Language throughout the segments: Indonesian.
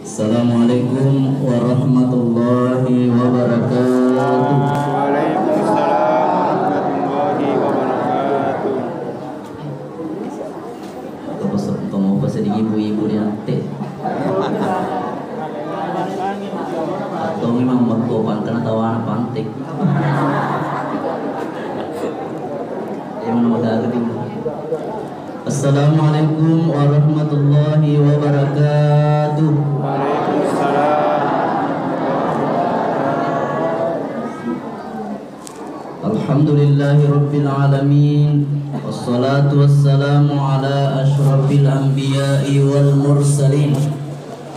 Assalamualaikum warahmatullahi wabarakatuh. Waalaikumsalam warahmatullahi wabarakatuh. Kamu apa sedih ibu-ibu di ante? Atau memang berkopan karena tawana pantik? Yang mana magagaling? Assalamualaikum warahmatullahi wabarakatuh. Waalaikumsalam. Alhamdulillahi rabbil alamin. Wassalatu wassalamu ala ashrafil anbiya'i wal mursalin.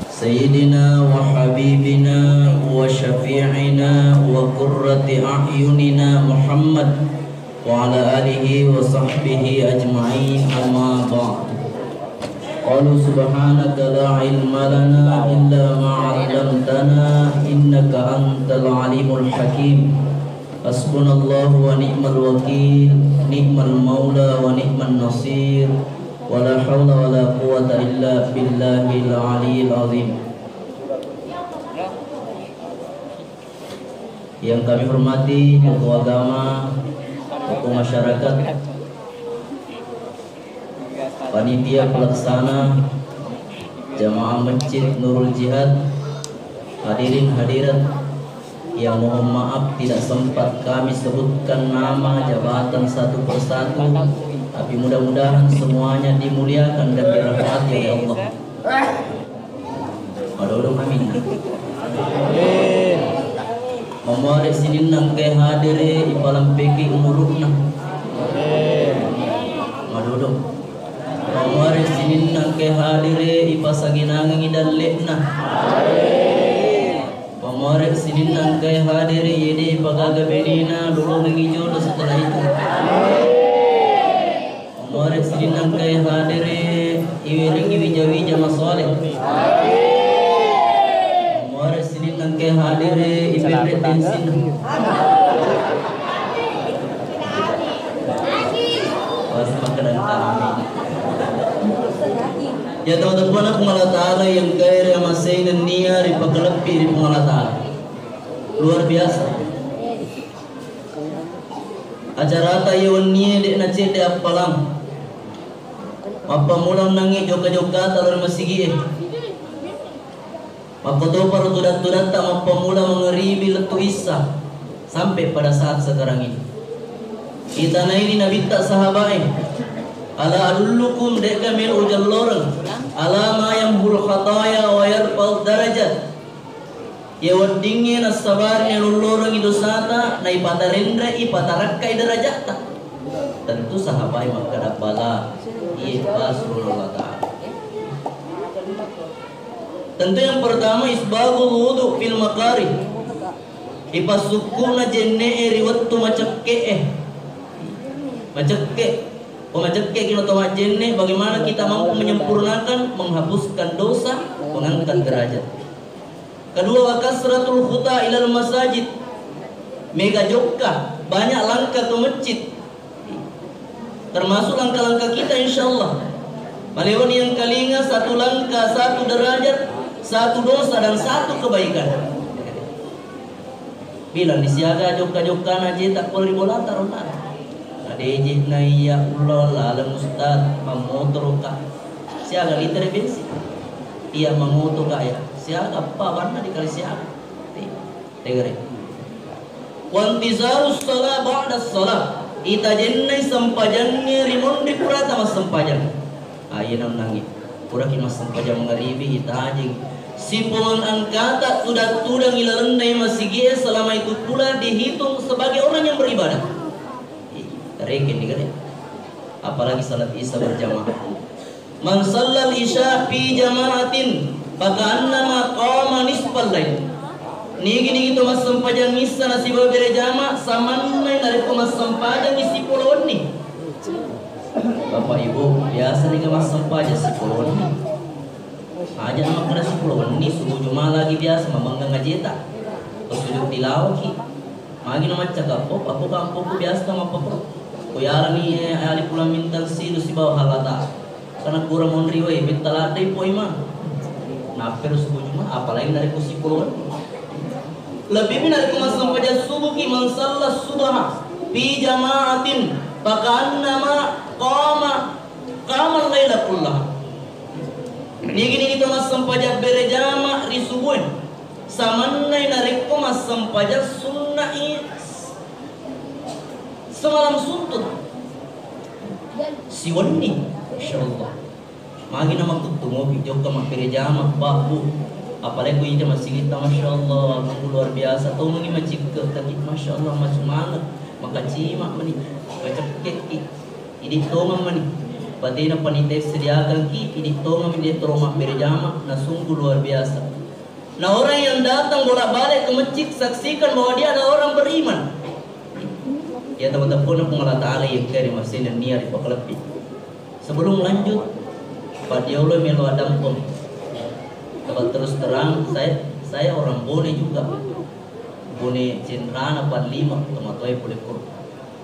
Sayyidina wa habibina wa syafi'ina wa qurrati a'yunina Muhammad wa ala alihi wa sahbihi ajma'in, amma ba'd. Qalu subhanaka la ilma lana illa ma 'allamtana innaka antal alimul hakim. Hasbunallahu wa ni'mal wakil, ni'mal maula wa ni'man nasir, wa la hawla wa la quwwata illa billahil aliyyil azim. Yang kami hormati tokoh agama, tokoh masyarakat, panitia pelaksana jamaah Masjid Nurul Jihad, hadirin hadirat yang mohon maaf tidak sempat kami sebutkan nama jabatan satu persatu, tapi mudah-mudahan semuanya dimuliakan dan dirahmati oleh Allah. Aduh, amin. Memare sinin nang ke hadire ipalam peki umurukna. Aduh. Memare sinin nang ke hadire ipasaginang ngidallekna. Pemorek sinin nang kay hadiri yedi pagagabenina lulong ngijo setelah itu. Pemorek sinin nang kay hadiri iwiring iwijawi jama soleh. Pemorek sinin nang kay hadiri ibebret bensin. Was makanan kami. Ya teman-teman aku Allah Ta'ala yang kaya masih dan niat dipakelepi di Allah Ta'ala luar biasa. Acara tayo niat dek nacet dek apalam apa mulang nangi joka-joka talor masigi makoto paru tudat-tudat tak apa mula mengeribi letu isa sampai pada saat sekarang ini. Kita ini nabi tak sahabat ala adullukum dek kami ujal loreng alama yang bul khataya wa yarfal darajat ya wadingin as-sabar yang loreng itu sata na ipatarindra ipatarakkai darajata. Tentu sahabat maka dapat Rasulullah Ta'ala. Tentu yang pertama isbagul wudu fil makari ipasukuna jenne riwattu macakke Pemajakke kita tahu jenne bagaimana kita mampu menyempurnakan, menghapuskan dosa, mengangkat derajat. Kedua, wa kasratul khuta ilal masajid. Mega jokka, banyak langkah ke masjid. Termasuk langkah-langkah kita insyaallah. Malewan yang kalinga satu langkah, satu derajat, satu dosa dan satu kebaikan. Bilang disiaga jokka-jokka naji tak boleh bola tarunan. Dejit na iya ulol alam ustad mamotor ka siaga liter bensin iya mamotor ka ya siaga apa warna dikali siaga tegere wantizarus salat ba'da salat ita jennai sampajannya rimon di purata mas sampajan ayeuna nangi pura ki mas sampajan ngaribi ita anjing si pohon angkata sudah tudang ilarendai masih gie selama itu pula dihitung sebagai orang yang beribadah. Rekin dikali apalagi salat isya berjamaah. Man shallal isya fi jama'atin fakaannama qama nisfal lail. Nigi to mas sampajan isya nasi babere jamaah samanna dari mas sampajan isi pulon ni. Bapak Ibu biasa nih mas sampajan si pulon ni. Aja nama kena si pulon ni subuh Jumat lagi biasa mamangga ngajeta. Terus duduk tilawah ki. Magi nama cakap aku kampungku biasa sama papa. Kuyara ni ali pula minta si bawah halata karena kurang monri we minta ladai po imam Napir subuh Jumat apalagi dari kursi puluhan. Lebih dari masa sampaja subuh ki man shalla subha fi jama'atin fakannama qama laila kullah. Nigini itu mas sampaja berjama ri subuh. Samannai dari mas sampaja sunnah semalam suntut. Siwani insyaallah. Magi nama kutungo video ka berjama babu. Apalagi itu masih kita masya Allah luar biasa. Tahu mengi macik ke tadi masya Allah macam mana maka cima mani macam kek ini tonga mani. Patina panitia sediakan ki ini tonga mani trauma berjama. Nah sungguh luar biasa. Nah orang yang datang bolak-balik ke masjid saksikan bahwa dia ada orang beriman. Ya teman-teman Allah Ta'ala yang kari masih dan niat di pakalepi. Sebelum lanjut Pak Diolo melo adam pun. Kalau terus terang saya orang Bone juga. Bone Cintrana 45 teman-teman boleh kur.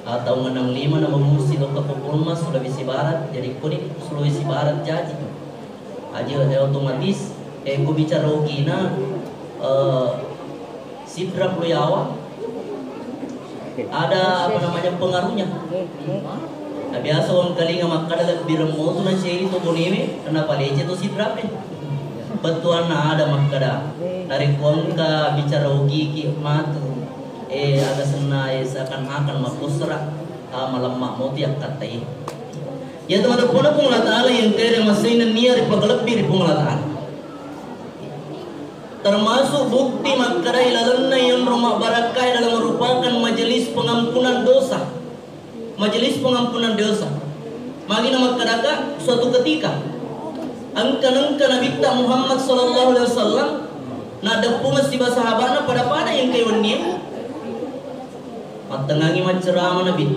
Atau 65 nama musi lo Kapolmas Sulawesi Barat. Jadi kuni Sulawesi Barat jadi. Aja otomatis aku bicara Ogina Sidra Puyawa ada apa namanya pengaruhnya. Nah, biasa orang kalinga makada bilang mau tuh nasi itu bonime kenapa lece tuh Sidra betuan ada makada dari konka bicara Ogi matu ada senai seakan-akan makusra malam mau tiap katai. Ya teman-teman Allah Ta'ala yang tere masih niat pagalebih di Allah Ta'ala. Termasuk bukti makada ilalanna yang rumah barakah dalam merupakan majelis pengampunan dosa. Majelis pengampunan dosa. Magina makada suatu ketika angka Nabi Muhammad sallallahu alaihi wasallam nada pungas si sahabatna pada yang kayak dia matengangi macerama Nabi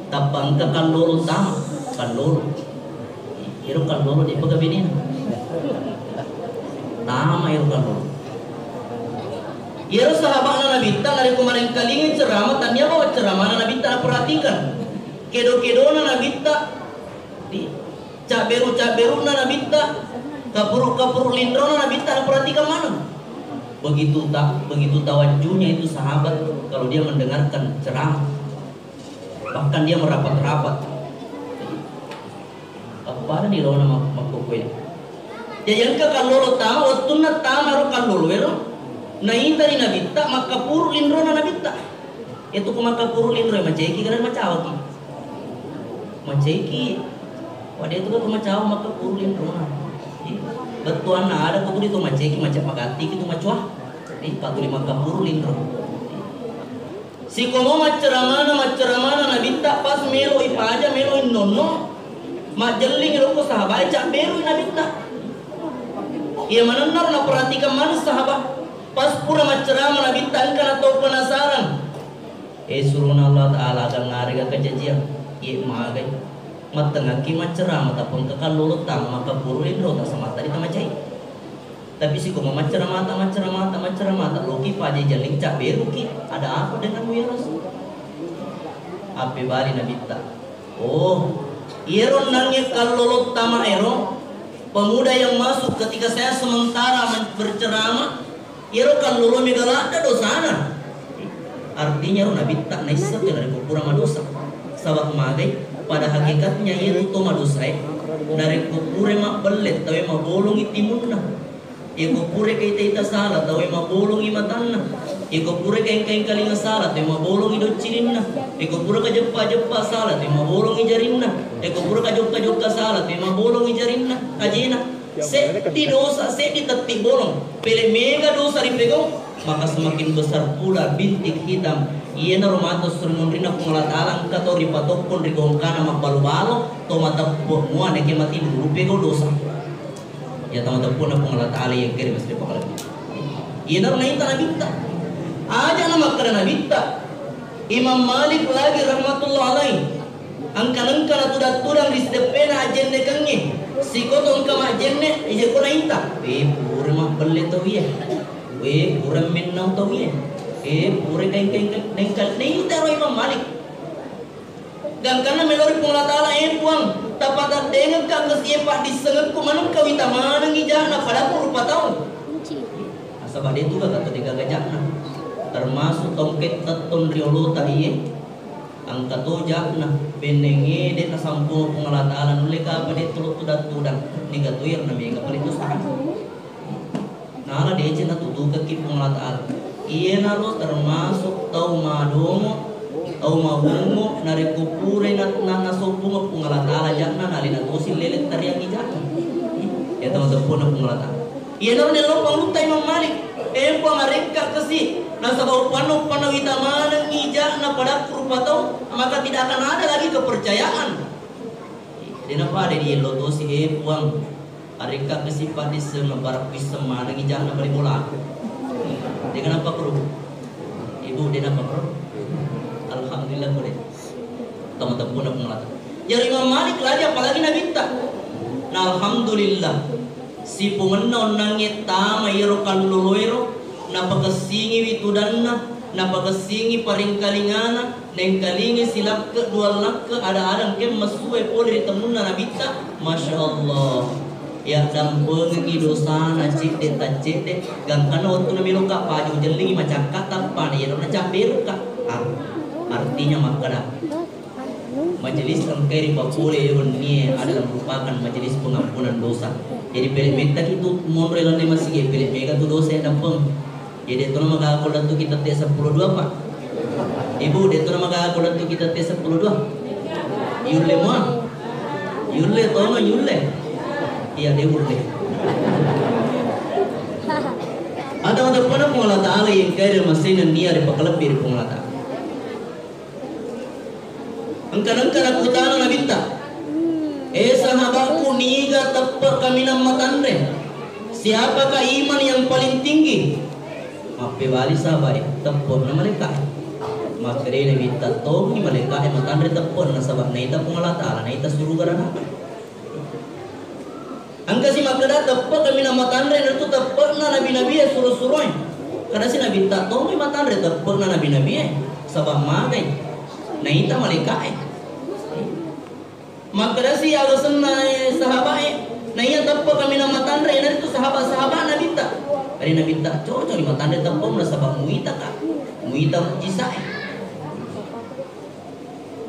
tapang ka kalloro tama kalloro iro kalloro di pagabinin nama iro kalloro iro sahabatna Nabi dari kemarin kalingin ceramah tanya bahwa ceramah Nabi perhatikan kedo-kedona Nabi di caberu na nabita kapuru lindro na nabita perhatikan mana begitu tawajunya itu sahabat kalau dia mendengarkan ceramah bahkan dia merapat-rapat apa ada di lawan makukwe jadi angka kalau tama waktu na tama ro kalau wero na inta di nabita makapuru lindro na nabita itu kumakapuru lindro maceki kan macawaki maceki wadah itu kan macam maka purulin rumah. Betuan ada kau itu macam macam magati itu macam ini 45 purulin rumah. Si komo maceramana nabita pas melo ipaja melo nono majeling roko sahabat cak beru nabita. Ia mana na perhatikan mana sahabat pas pura macerama nabita kan atau penasaran. Suruna Allah Ta'ala akan ngariga kejadian. Ia magai matengah kima ceramah tapon kekal lulu tang maka purulin rota sama tadi tamacai tapi si kuma maceramah loki paje jaling cak beru ki ada apa denganmu ya Rasul ape bari nabita oh ieron nangnya kalau tama ero pemuda yang masuk ketika saya sementara berceramah iro kalau megala ada dosana artinya ro nabita naisa dari kurang dosa sabak magai pada hakikatnya itu madusai dari kupure mak belet tawe mak bolong itimunna e kupure kay ita salah tawe mak bolong imatanna e kupure kay kalinga salah tawe mak bolong idocirinna e kupure ka jeppa salah tawe mak bolong ijarinna e kupure ka jokka salah tawe mak bolong ijarinna ajina se di dosa se di tetik bolong pele mega dosa ripego maka semakin besar pula bintik hitam iya na romato surunun rin akong alatalang kato ripatok pun rigong ka na magbalubalo to matappo mo aneke mati rupe ko dosa ya tamatappo na akong alatala yung kiri mas ripakalagi iya na rin na binta aja na magkara na binta Imam Malik lagi rahmatullah alaih ang kanangka na tudat-tudang risdepena ajenne kange sikotong kama ajenne ije ko na inta puri mak belit to iya kurang minang to iya pure keng nengkal nih taruh Imam Malik Dan karena melori pung Allah Ta'ala puang tapat dengan kang kesiepak disengek ku manung kawita manang ijana pada rupa tahun. Asal dia juga kata tiga gajakna termasuk tongket teton riolota iye angka jakna benenge de nasampu pung Allah Ta'ala nule ka apa de tulut tudang niga tuir na mega palitus nala de cina tutu ke pung Allah Ta'ala iye nalo termasuk tau madomo tau mabungo nari kupure na nasopung pung Allah Ta'ala jakna nali na tosil lelet tariang ijakna ya teman-teman pung Allah Ta'ala iye nalo nelo panglutay mamalik puang mereka kesi nasabau panu wita manang ijakna pada rupa tau maka tidak akan ada lagi kepercayaan. Dina pada di lotosi puang areka kesi padis barak bisa manang ijakna bari bola. Dengan apa kru? Ibu dina apa kru? Alhamdulillah kore. Teman-teman pun pengelat. Jadi Imam Malik lagi apalagi Nabi tak. Nah alhamdulillah si pungenon nangit tama iro kaluluero na pagasingi witudanna na pagasingi paringkalingana neng kalingi silap ke dua lak ke ada kem masuwe poli ditemunna nabita masya Allah ya dampengi dosana cik de tacik de gangkana waktu namilo ka paju jelingi macam kata pani ya na campir ka artinya makana majelis angkeri papule ini adalah merupakan majelis pengampunan dosa. Jadi pilih minta itu monrelan masih pilih mega tu dosa yang dampeng. Jadi itu nama aku dan tu kita tes 12 pak. Ibu itu nama aku dan tu kita tes 12. Yulle mah, yulle tahu nggak yulle? Iya dia yulle. Ada pada pengolah Ta'ala yang kaya masih nanti ada pekelebir pengolah Ta'ala. Angkan aku tanah nabita. Sahabatku niga tepat kami nama tandre. Siapakah iman yang paling tinggi? Mape wali sabai tepat nama mereka. Maka dia nabita tong ni mereka yang tandre tepat na sabab naita pengalat Ta'ala naita suruh garana. Angka si makada tepat kami nama tandre itu tepat na nabi-nabi ya suruh-suruh. Karena si nabita tong ni matandre tepat na nabi-nabi ya sabab magai. Naita malika maka dasi alasan sahabat naya tappo kami nama tandre itu sahabat-sahabat Nabi ta dari Nabi ta cocok di matandre tappo na sabab muita ka muita jisa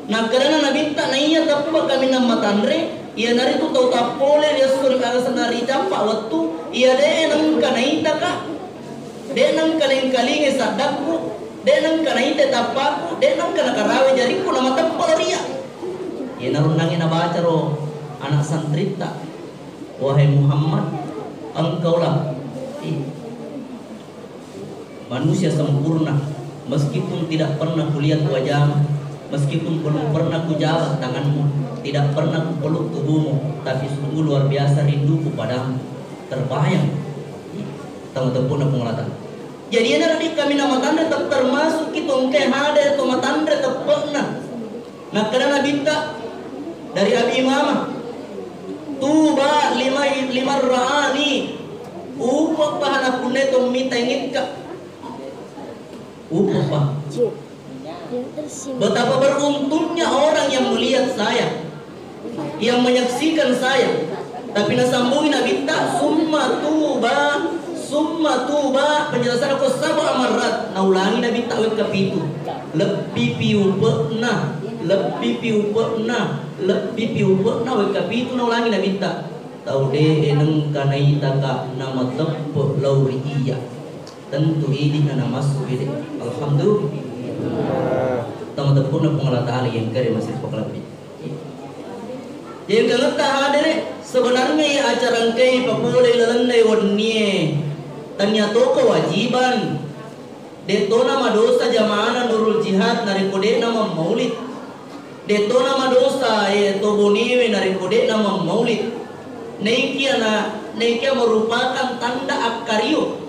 nah karena Nabi ta naya tappo kami nama tandre ia dari tu tau tapole dia suruh alasan dari campak waktu ia de nang kanaita ka de nang kaling-kaling sadakku denang kana ite tapaku denang kana karawe jariku nama tempol dia ya narunangi na baca ro anak santrita wahai Muhammad engkaulah manusia sempurna meskipun tidak pernah kulihat wajahmu meskipun belum pernah kujabat tanganmu tidak pernah kupeluk tubuhmu tapi sungguh luar biasa rinduku padamu terbayang teman-teman pengelatan. Jadi nanti kami nama tanda termasuk kita ongke hade atau matandre tepena. Nah karena minta dari Abi Imamah tuba lima raani upah pahan aku neto minta ingin upah. Betapa beruntungnya orang yang melihat saya, yang menyaksikan saya. Tapi nasambungin Nabi tak summa tuba penjelasan aku sabah amarat naulangi Nabi takwid kapitu lebih piupena wek kapitu naulangi Nabi tak tau de eneng kana itaka nama tepo lauri iya tentu ini kana masuk ini alhamdulillah teman-teman pengelat ahli yang kare masih pekelabit yang kangen tak hadir sebenarnya ya acara kei papule lalandai warnie ternyata kewajiban deto nama dosa jamaah nurul jihad nari kode nama maulid deto nama dosa to boniwe nari kode nama maulid neikia merupakan tanda akkariyo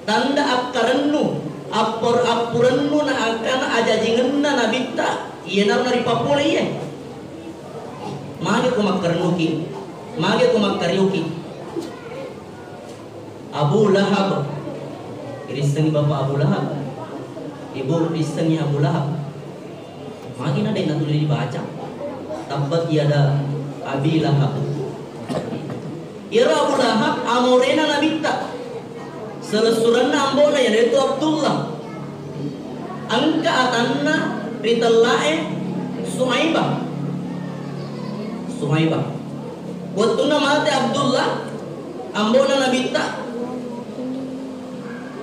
tanda akkarennu apurennu na akan ajajingenna nabita iya nari papule iya mage kumakkarennuki mage kumakkariyoki Abu Lahab Kristen bapak Abu Lahab ibu Kristennya Abu Lahab Makin ada yang tulis dibaca. Tabbat yada Abi Lahab. Ira Abu Lahab amorena nabita. Selesuranna ambona yaitu Abdullah. Angka atanna ritallae Suhaibah. Wattuna mate Abdullah ambona nabita.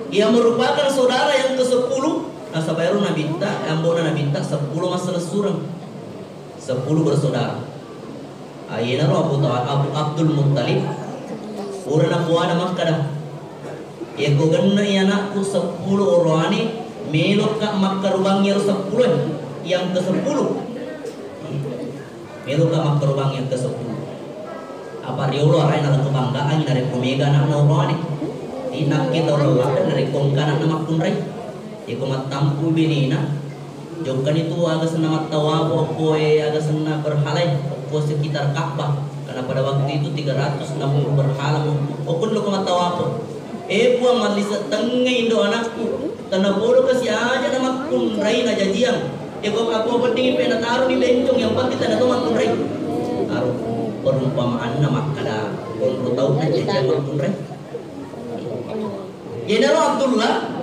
Ia merupakan saudara yang ke-10. Nasabayaru nabita ambona nabita 10 masalah surang. 10 bersaudara. Ayana Abu Abdul Muttalib. Urana kuana Makkah. Eko ganna anakku 10 orani melok ka Makkah rubangnya 10 yang ke-10. Melok ka Makkah rubang yang ke-10. Apa riolo aray na kebanggaan dari pemega anak orani. Inak kita orang dari kongkana nama kunrai. Eko matampu binina. Jokan itu agak senang tawabu koe agak senang berhalai ko sekitar Ka'bah karena pada waktu itu 360 berhala. Okun lo kama tawabu. Buang malisa tengah indo anakku tanah bodoh kasih aja nama kunrai na jajian. Kok aku penting pena taruh di bencong yang penting tanah nama kunrai. Taruh perumpamaan nama kada orang tahu na jajian nama kunrai. Jenero Abdullah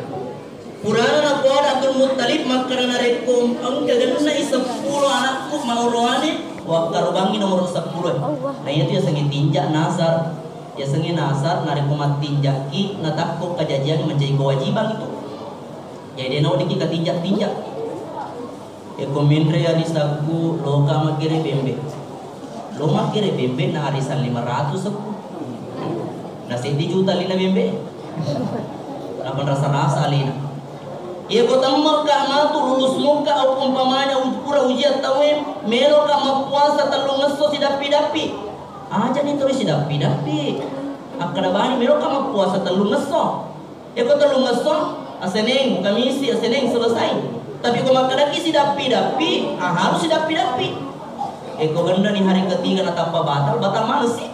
Purana na po Abdul Muttalib makana na rekom ang kagano na 10 anakku mau rohani wa karubangi nomor 10. Nah itu ya sangin tinja nasar. Ya sengin nasar nari kumat tinjaki natakko kejadian menjadi kewajiban itu. Jadi nau diki katinjak-tinjak. Ya komendre ya disaku loka makire bembe. Lo makire bembe na arisan 500 sepu. Nah 1 juta lina bembe. Apa rasa-rasa lina. Ya kota Makkah matu lulus muka au umpamanya pura ujian tawe melo ka mapuasa talung ngeso sidapi-dapi. Aja nih terus sidapi-dapi. Akada bani melo ka mapuasa talung ngeso. Ya kota talung ngeso aseneng kamisi aseneng selesai. Tapi kalau makadaki sidapi-dapi, harus sidapi-dapi. Eko ganda nih hari ketiga na tanpa batal mana sih?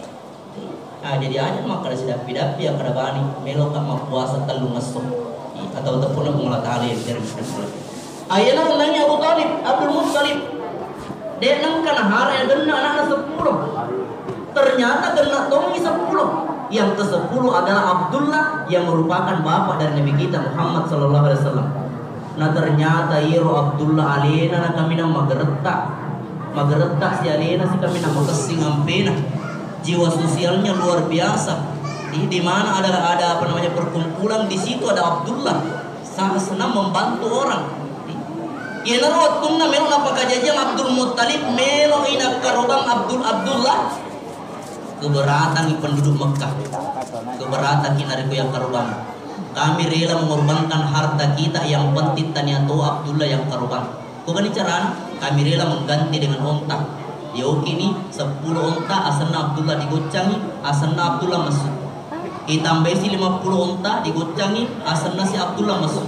Jadi aja makada sidapi-dapi akada bani melo ka mapuasa talung ngeso. Atau tepuna pengolah tali dari ayana menanya Abu Talib Abdul Muttalib dia nangkana hara yang gena anak 10 ternyata gena tongi 10 yang ke-10 adalah Abdullah yang merupakan bapak dari Nabi kita Muhammad sallallahu alaihi wasallam. Nah ternyata iro Abdullah alena na kami na magereta si alena si kami na makasing ampena jiwa sosialnya luar biasa. Di mana ada apa namanya perkumpulan di situ ada Abdullah sangat senang membantu orang. Ina rotungna melo apa kajajang Abdul Muttalib melo ina karobang Abdullah keberatan penduduk Mekah keberatan kinari yang karobang kami rela mengorbankan harta kita yang penting tanya tu Abdullah yang karobang kok kan caranya kami rela mengganti dengan onta yo kini 10 onta asana Abdullah digocangi asana Abdullah masuk itambah si 50 onta digocangi asana si Abdullah masuk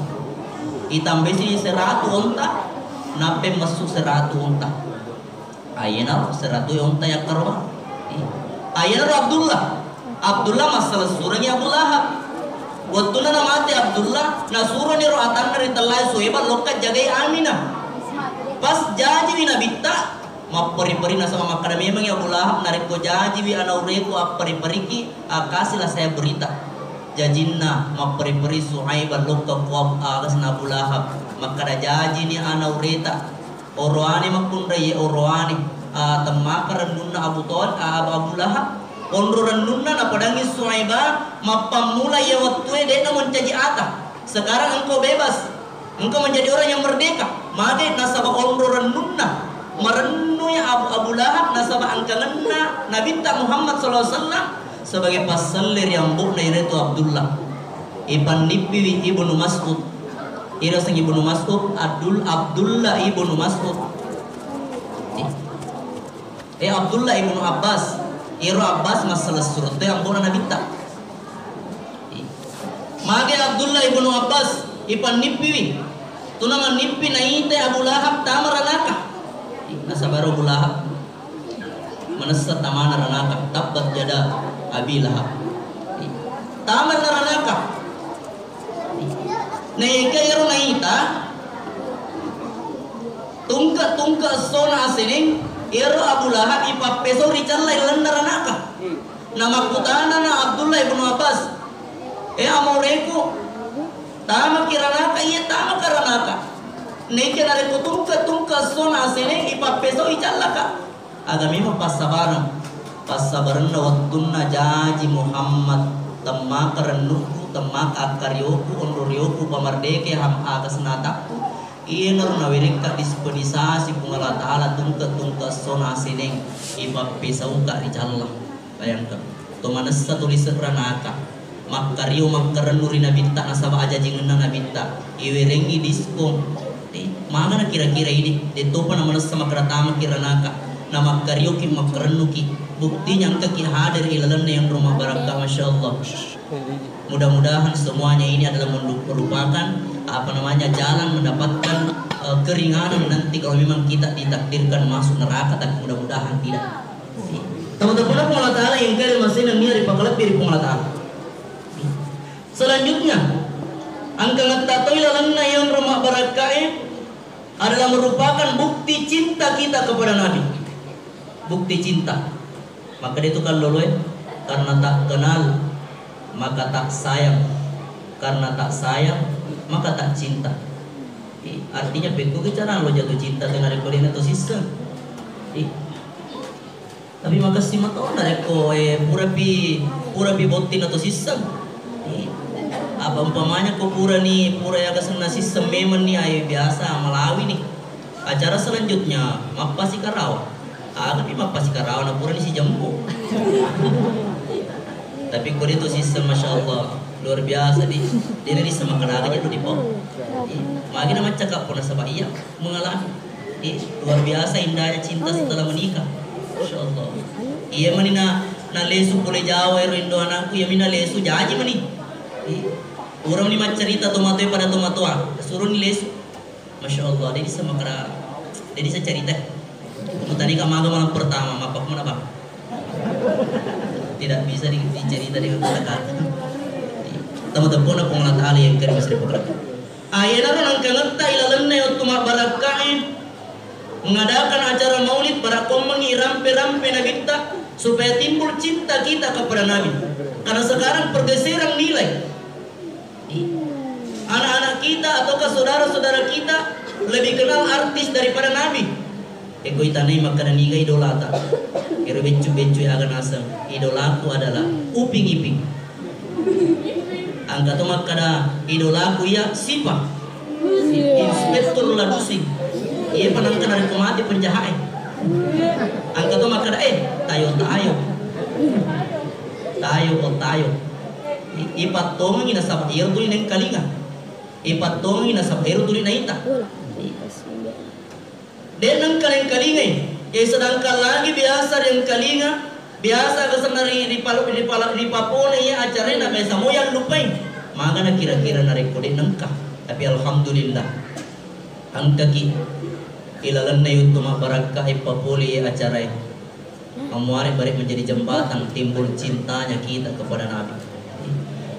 itambah si 100 onta nape masuk 100 onta ayana 100 onta yang karwa ayana Abdullah masalah surahnya Abu Lahab waktu na mati Abdullah na surah ni roatan dari telai suhebat lokat jagai Aminah pas janji bina bitta maperi-peri na sama makana memang ya Abu Lahab narik ko janji wi ana ureku aperi-periki kasihlah saya berita jajinna maperi-peri Suhaibah lokka kuab agas na Abu Lahab makana janji ni ana ureta oroani makunda ye oroani temakaran nunna Abu Lahab ondroran nunna na padangi Suhaibah mapamula ya waktu dia mencaji ata sekarang engkau bebas engkau menjadi orang yang merdeka made nasaba ondroran nunna merenung ya Abu Lahab nasabah angkanganna Nabi Muhammad SAW sebagai pasalir yang bukna itu Abdullah Ibn Nipi Ibnu Mas'ud ira sang Ibnu Mas'ud Abdullah Ibnu Mas'ud Abdullah Ibnu Abbas ira Abbas masalah surat yang bukna Nabi mage Abdullah Ibnu Abbas Ibn Nipi tunangan Nipi na ite Abu Lahab tamaranaka nasabaru Abu Lahab manasa tamana ranaka tabbat jada Abi Lahab taman ranaka naika yaro naita tungka tungka sona asening ero Abu Lahab ipapeso ricalla ilandara naka nama kutana na Abdullah ibn Abbas amoreko tama kiranaka iya tama karanaka neke nareko tungka sona asening ipapeso icallaka agami pasabaran na wattuna jaji Muhammad tamma karannuku tamma akaryoku onroryoku pamardeke ham agas nataku inor na wirika dispensasi kung Allah Ta'ala tungka sona sineng ipapisaw ka rijalla bayangkan tumanas sa tulis ranaka makaryo makaranuri na binta nasaba aja jingan na binta iwirengi diskong mga na kira-kira ini dito pa naman sa makaratama kiranaka na makaryo ki makaranuki bukti yang kaki hadir ilalan na yang rumah baraka Masya Allah. Mudah-mudahan semuanya ini adalah merupakan jalan mendapatkan keringanan nanti kalau memang kita ditakdirkan masuk neraka, tapi mudah-mudahan tidak. Teman-teman Allah Ta'ala yang kalian masih nangis pakalat piri Allah Ta'ala. Selanjutnya angka ngatato ilalan na yang rumah baraka adalah merupakan bukti cinta kita kepada Nabi. Bukti cinta. Maka dia tukar loloy karena tak kenal maka tak sayang, karena tak sayang maka tak cinta. Artinya beku cara lo jatuh cinta dengan rekorin atau sistem. Tapi maka si mata na reko pura pi botin atau sistem. Apa umpamanya ko pura ya kasana sistem memang nih ayo biasa Malawi nih. Acara selanjutnya mapasi Karawa. Tapi mapasi Karawa na pura ni si Jambu. Tapi kau itu sistem Masya Allah luar biasa dia ni sama keraganya tu di bawah. Magi nama cakap pun nasabah iya mengalami. Luar biasa indahnya cinta setelah menikah. Masya Allah. Iya mani na lesu boleh Jawa Indo anakku ya mina lesu jaji mani. Orang ni macam cerita tomato pada tomatoa suruh ni lesu. Masya Allah dia sama kerag. Jadi saya cerita. Tadi kamaga malam pertama mapak mana bang? Tidak bisa dicerita dengan kata-kata. Teman-teman apa Allah Ta'ala yang kari masih diperlukan. Ayana nang kangata ilalan na yung tumabalakain mengadakan acara maulid para komangi rampe-rampe na kita supaya timbul cinta kita kepada Nabi. Karena sekarang pergeseran nilai. Anak-anak kita ataukah saudara-saudara kita lebih kenal artis daripada Nabi. Ego itanay magkananiga idolata. Pero becu-becu agan asam. Idolaku adalah uping-iping. Angka to magkada idolaku ya sipa. Inspektur ladusing. Iya panangkan dari kumati penjahat. Angka to magkada tayo. Tayo. Ipatong ina sa iyo tuloy ng kalinga. Ipatong ina sa iyo tuloy na ita. Dan nang kaling-kalingay, sedangkan lagi biasa yang kalinga, biasa kesenari di papone ya acara na kaysa mo yang lupain. Maka na kira-kira na rekodin nangka. Tapi alhamdulillah, ang kaki ilalan na yun tumabarakah ipapuli acara ini. Amuari balik menjadi jembatan timbul cintanya kita kepada Nabi.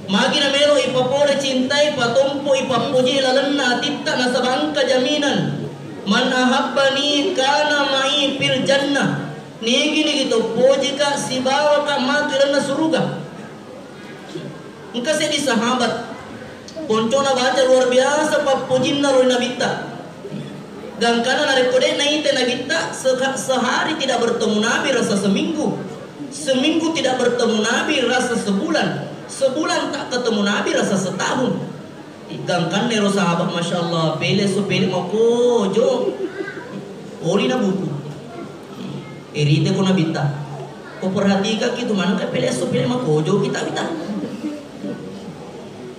Magi na mero ipapole cintai patumpo ipapuji ilalan na titta na sabangka jaminan. Man ahabbani kana ma'i fil jannah. Nigi gitu puji ka si bawa ka matilan na suruga. Engkau di sahabat poncona baca luar biasa papujin na luar nabita. Gangkana narekode na ite nabita sehari tidak bertemu Nabi rasa seminggu. Seminggu tidak bertemu Nabi rasa sebulan. Sebulan tak ketemu Nabi rasa setahun. Gangkan nero sahabat Masya Allah pele mako jo ori na buku erite ko nabita ko perhatikan gitu mana ka pele mako jo kita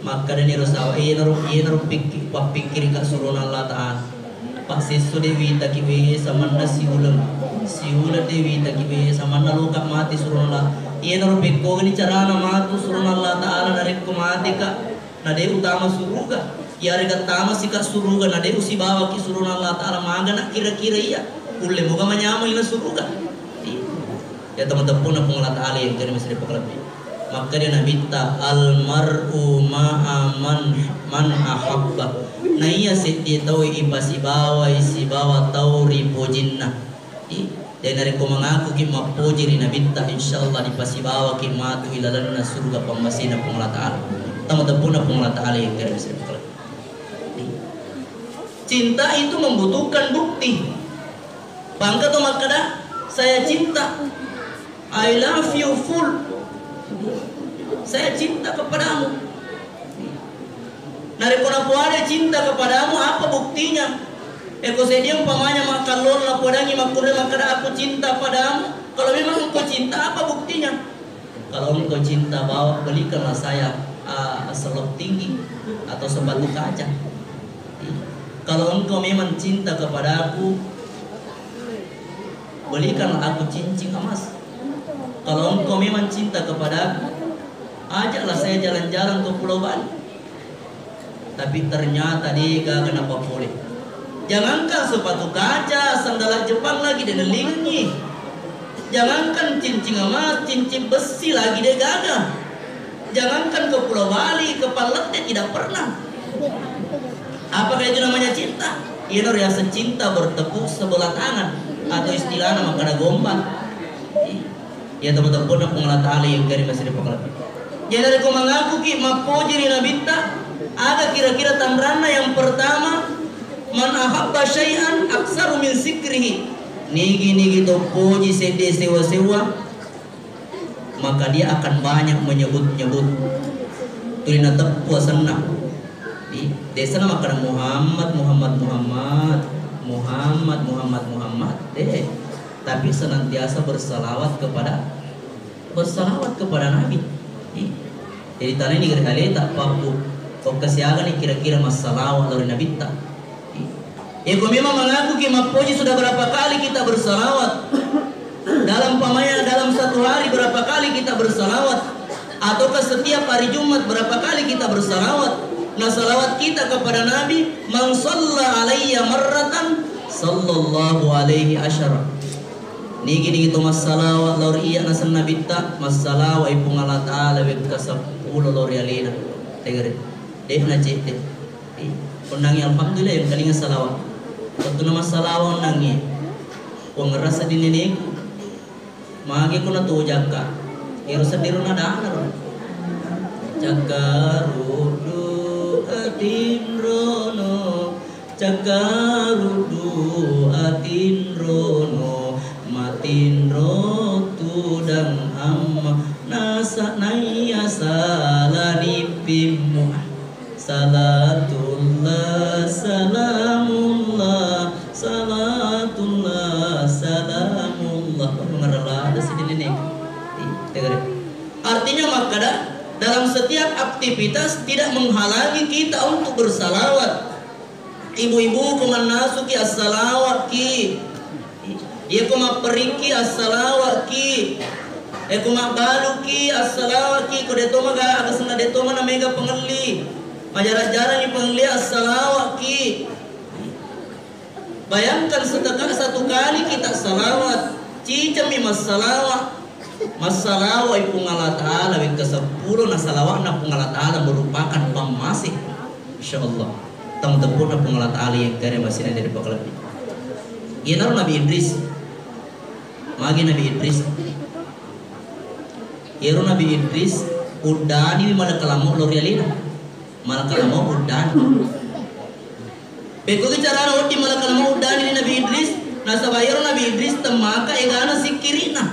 maka dan nero sahabat nero pikir ka surun Allah Ta'ala pak sesu dewi takiwe samanna siulam dewi takiwe samanna loka mati surun Allah nero pikko ni carana matu surun Allah Ta'ala narik ko mati ka nade utama suruga yari gatama sika suruga nade usi bawa ki suruna Allah Ta'ala magana kira-kira iya ulle moga manyama ina suruga ya teman-teman Allah Ta'ala yang kami masih dipakalami Maka dia nabita almar'u ma'a man ahabba. Na iya siti tau ipasibawa isibawa tauri pojinna. Dan dari ko mengaku ki mapoji ri nabita insyaallah dipasibawa ki matu ilalanna surga pamasina Allah Taala. Tama tapuna Allah Taala yang kira bisa. Cinta itu membutuhkan bukti. Bangka to makada saya cinta. I love you full. Saya cinta kepadamu. Nari kona puade cinta kepadamu, apa buktinya? Eko sediang pamanya makalon la podangi makure makada aku cinta padamu. Kalau memang engkau cinta, apa buktinya? Kalau engkau cinta, bawa belikanlah saya selop tinggi atau sepatu kaca. Kalau engkau memang cinta kepada aku, belikanlah aku cincin emas. Kalau engkau memang cinta kepada aku, ajaklah saya jalan-jalan ke Pulau Bali. Tapi ternyata dia kenapa boleh? Jangankan sepatu kaca, sandal Jepang lagi dia lingi. Jangankan cincin emas, cincin besi lagi dia gagah. Jangankan ke Pulau Bali, ke Palet dia tidak pernah. Apakah itu namanya cinta? Ini rasa cinta bertepuk sebelah tangan, atau istilahnya makana gombal. Ya teman-teman pengelat ahli yang dari masih dipakai. Jadi aku mengaku ki mapoji ni nabita. Ada kira-kira tamrana yang pertama, man ahabba syai'an aksaru min zikrihi. Nigi to poji sende sewa-sewa, maka dia akan banyak menyebut-nyebut. Tulina tepua senang. Di desa nama kana Muhammad deh. Tapi senantiasa bersalawat kepada Nabi. Jadi tadi ini kali tak papu kok kesiaga nih kira-kira masalah dari Nabi tak. Kau memang mengaku ki mapoji sudah berapa kali kita bersalawat dalam pamaya dalam satu hari berapa kali kita bersalawat, ataukah setiap hari Jumat berapa kali kita bersalawat? Nah salawat kita kepada Nabi, man shalla alayya marratan sallallahu alaihi asyara. Nigi itu masalawat laur iya nasan Nabi tak masalawat ipung Allah Ta'ala wek kasapuluh laur yalina. Tegere deh na cete. Kondangi alhamdulillah yang kalinga salawat. Waktu nama salawat nangi, kau ngerasa di nenek, magi kau natu jaka, iru sediru nada anar, jakarudu atinrono, jakarudu atinrono, matinro tudang amma, nasa naya salanipimu. Salatullah salamullah salatullah salamullah. Mengarah ada sini nenek. Artinya makada dalam setiap aktivitas tidak menghalangi kita untuk bersalawat. Ibu-ibu kumanasuki as-salawat ki. Ia kuma periki as-salawat ki. Kuma baluki as-salawat ki. Kode toma ga agasna de toma na mega pengeli. Majalah-jalan yang penglihat salawat ki. Bayangkan satu kali kita salawat, cicami masalawat, masalawat ipung Allah Ta'ala wek ke-10 na salawat na pung Allah Ta'ala merupakan pamasih. Insyaallah. Tang tepun na pung Allah Ta'ala yang kare masih dari pakalapi. Ieu Nabi Idris. Magi Nabi Idris. Ieu Nabi Idris udani mana kalamu lorialina. Malakal mau udan. Beko cara roti malakal mau udan ini Nabi Idris. Nasa bayar Nabi Idris temaka egana sikirina.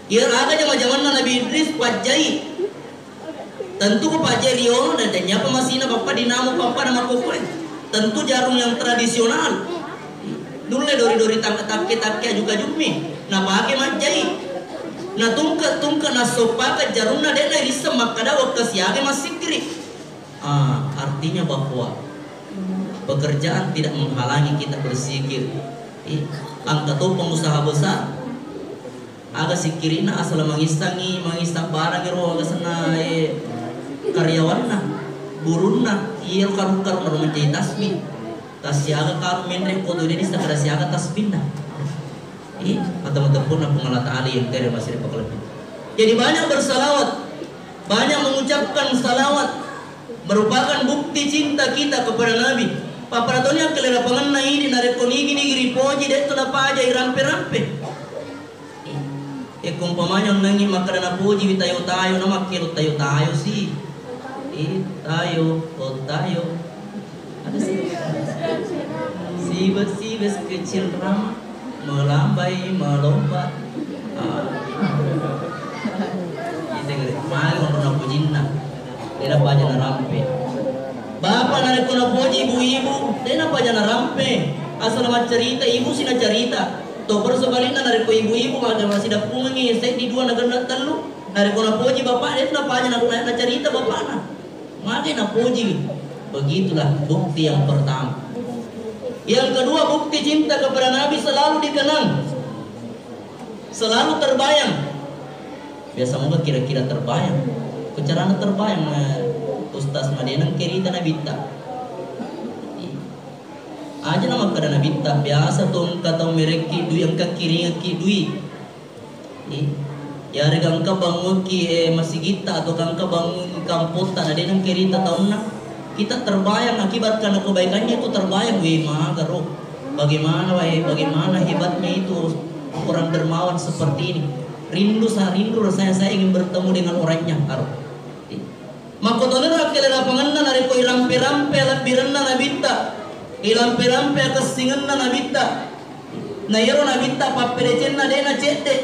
Ia ada zaman Nabi Idris pajai. Tentu ko pajai rio dan nyapa masina papa dinamo papa nama kokoi. Tentu jarum yang tradisional. Dulu dori tak juga jumi. Nah pakai majai. Na tungka na sopaka jarumna dena risa makada wakasiage masikri. Artinya bahwa pekerjaan tidak menghalangi kita berzikir. Angka tu pengusaha besar aga sikirina asal mangistangi barang iro aga sana karyawanna burunna iya karukar menjadi tasbih tasyaga karu menre kodo ini sakada siaga tasbihna. Mata-mata pun pengalat ahli yang dari masih dipakai. Jadi banyak bersalawat, banyak mengucapkan salawat, merupakan bukti cinta kita kepada Nabi. Paparatonya kelera panganna ini nare konigi ni giri poji det na paja irampe-rampe. Kumpamanya nangi makana poji bitayo-tayo na makilo tayo-tayo si. Tayo, tayo. Ada sibes kecil ramah melambai melompat. Mahal orang pujinna, dia apa jana rampe. Bapak narik kuna puji ibu-ibu, dia apa jana rampe. Asal mat cerita ibu sina cerita. Toper sebaliknya narik ku ibu-ibu ada masih dak pungi saya di dua negara telu. Narik kuna puji bapak dia apa jana na cerita bapak na. Maka na puji. Begitulah bukti yang pertama. Yang kedua bukti cinta kepada Nabi selalu dikenang, selalu terbayang. Biasa moga kira-kira terbayang. Kecarana terbayang Ustaz Madinang kerita Nabita. Aja nama kada Nabita biasa tuh kata mereki dui angka kiri ki dui. Ya rega angka bangun ki masih kita atau angka bangun kamputan ada yang kerita tahunna. Kita terbayang akibat karena kebaikannya itu terbayang magaro. Bagaimana hebatnya itu orang dermawan seperti ini. Rindu rasanya saya ingin bertemu dengan orangnya. Makotonera kelera panganna nari ko irampe-rampe labiranna nabita. Irampe-rampe akasinganna nabita. Nayero nabita paperecenna dena cedde.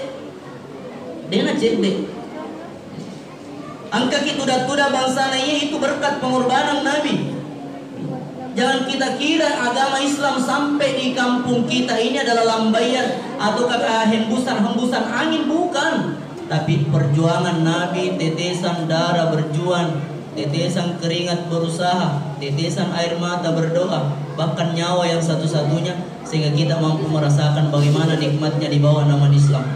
Angka kita tuda bangsa naya itu berkat pengorbanan Nabi. Jangan kita kira agama Islam sampai di kampung kita ini adalah lambaian atau hembusan angin, bukan. Tapi perjuangan Nabi, tetesan darah berjuang, tetesan keringat berusaha, tetesan air mata berdoa, bahkan nyawa yang satu-satunya sehingga kita mampu merasakan bagaimana nikmatnya di bawah nama Islam.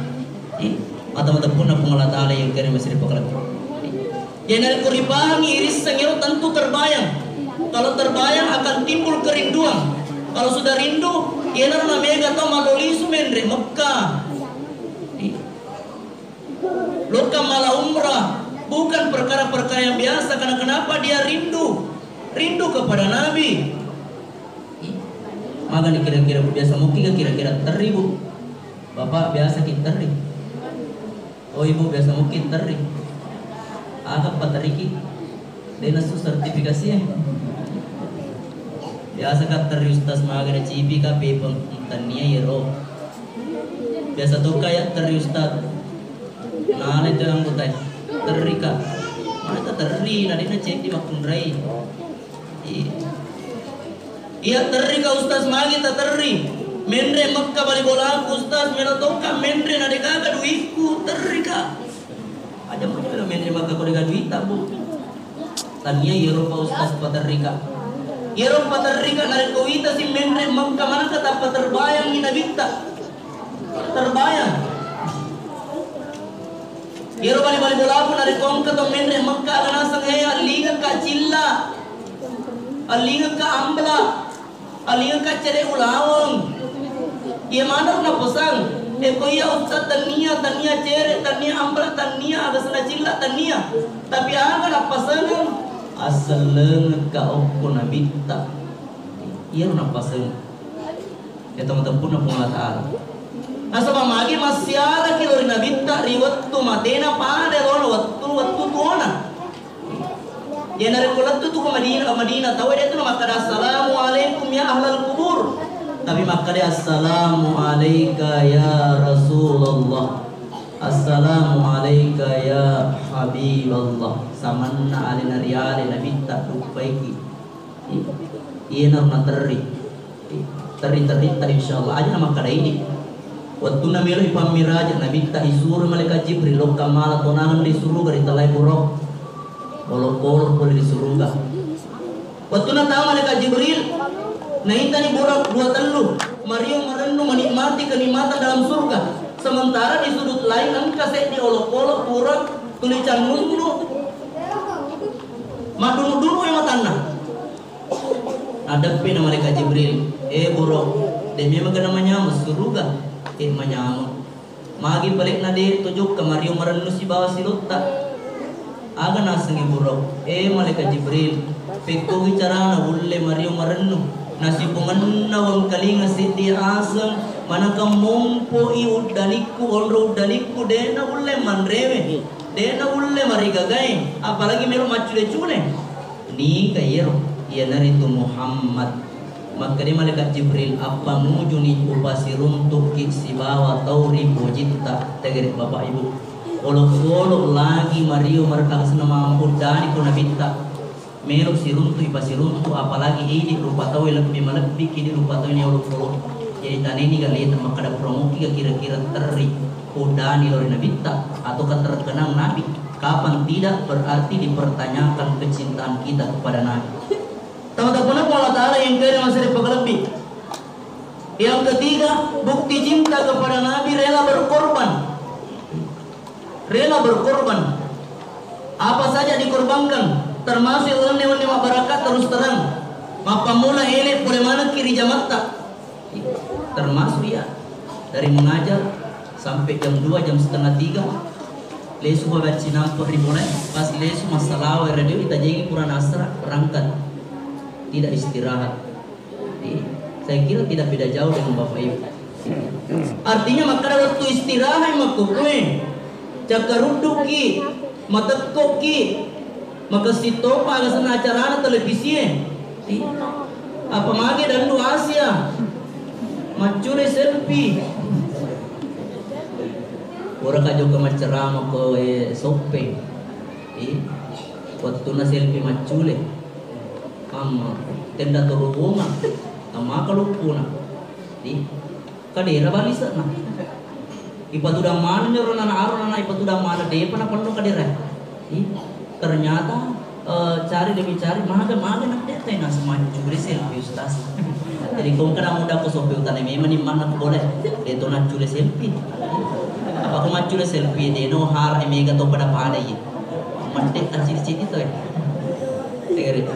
Mata-mata pun pengalat Allah yang kira masih dipakai. Yang dari kuripangi iris sengiro tentu terbayang. Kalau terbayang akan timbul kerinduan. Kalau sudah rindu, ia namanya atau maloli sumendre Mekah. Lokam malah umrah, bukan perkara-perkara yang biasa. Karena kenapa dia rindu kepada Nabi. Maka kira-kira biasa mungkin kira-kira teribu. Bapak biasa kita teri. Oh ibu biasa mungkin teri. Agak pateriki. Dena su sertifikasinya. Biasa kat teri ustaz magana cipi ka pepeng tania yero. Biasa tuh kayak teri ustaz. Nah itu yang butai teri ka. Mana teri nadina cek di makun rai. Iya teri ka ustaz magi ta teri. Mendre Mekka balik bola ustaz mena toka mendre nadika ka duiku teri ka. Ada mau juga mendre Mekka ko dengan duit bu. Tania yero pa ustaz paterika. Yero paterika narik kowita si mendre Mekka mana kata terbayang ina bita. Terbayang. Yero balik bola pun narik kongka to mendre Mekka kana sangaya liga ka cilla. Liga ka ambla. Liga ka cere ulawang. Ia mana na pasang. Koya ustaz tania cere tania ambla tania ada sana cilla tania. Tapi aga na pasang asal leung ka okko nabita. Iya na pasang. Ya teman-teman pun pengalat Allah. Asa mamagi masyara kilo nabita riwat tu matena pada lono waktu tuona. Ya nari kulat tu ke Madinah tahu dia tu nama kada assalamualaikum ya ahlal kubur. Tapi maka dia assalamu alayka ya Rasulullah. Assalamu alayka ya Habiballah. Samanna alina riyale nabita rupaiki. Iya nama teri insyaallah aja nama kada ini. Waktu namelo ipamiraja nabita isuru malaikat Jibril lokam mala tonangan disuruh dari talai buruk. Kolor-kolor boleh disuruh enggak. Waktu tahu malaikat Jibril naita ni buruk dua telu. Mario merenung menikmati kenikmatan dalam surga. Sementara di sudut lain angka set di olok-olok buruk tulisan nunggu. Madunu yang tanah. Ada pena malaikat Jibril. Buruk. Demi maga namanya surga. Manyamu. Magi balik na di tujuk ke Mario maranu si bawa si Lutta. Aga nasang iburau. Malaikat Jibril. Pekko bicara na ulle Mario maranu. Nasi pungan na wang kalinga sidi asang. Manakang mompo i udaniku onro udaniku dena ulle manrewe. Dena ulle marigagay. Apalagi meron macule-cule. Ni kayero. Ia naritu Muhammad. Maka dia malaikat Jibril apa mujuni upasirun tuki si bawa tauri bojita tegeri bapak ibu olok lagi Mario mereka sana mampu dari kuna binta meruk siruntu ipasiruntu apalagi ini rupa tahu lebih melebih kini rupa tahu ini olok jadi tadi ini kali itu maka ada promosi kira-kira teri udani lori nabita atau terkenang nabi kapan tidak berarti dipertanyakan kecintaan kita kepada nabi. Teman-teman Allah Ta'ala yang kaya masih lebih. Yang ketiga, bukti cinta kepada Nabi rela berkorban. Rela berkorban. Apa saja dikorbankan, termasuk ilmu barakat terus terang. Maka mula elek boleh mana kiri jamatta. Termasuk ya dari mengajar sampai jam 2 jam setengah 3. Lesu baca nampak dimulai. Pas lesu masalah radio kita jadi Quran asra berangkat. Tidak istirahat. Saya kira tidak beda jauh dengan Bapak Ibu. Artinya maka ada waktu istirahat makukwe. Cakaruduki, matekoki, maka si topa alasan acara televisi. Apa mage dan lu Asia. Macure selfie. Orang kajo ke macerama ke sope. Waktu na selfie macule. Ama tenda turungan, ama kalupuna, di kadera balisa na. Ipatudang mana nyoron anak ipatudang mana deh pernah penuh kadera. Ternyata cari demi cari maga nak dia tengah semua curi selfie ustaz. Jadi kau kena muda aku sopi utane memang di mana aku boleh dia tu nak curi selfie. Apa aku mau curi selfie dia no har mega tu pada pada ye. Mantek acik-acik itu ya. Tegeri.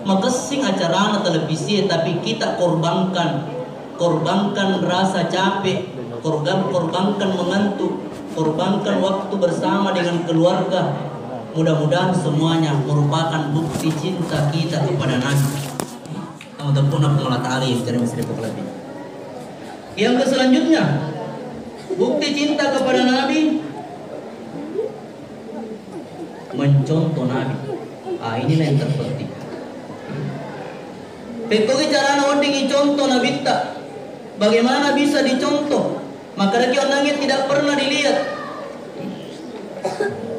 Maka sing acara televisi tapi kita korbankan rasa capek, korbankan mengantuk, korbankan waktu bersama dengan keluarga. Mudah-mudahan semuanya merupakan bukti cinta kita kepada Nabi. Kamu tepun apa Allah Ta'ala yang cari mesti lebih. Yang selanjutnya bukti cinta kepada Nabi mencontoh Nabi. Inilah yang terpenting. Pekogi cara naonding contoh nabita. Bagaimana bisa dicontoh? Maka lagi orangnya tidak pernah dilihat.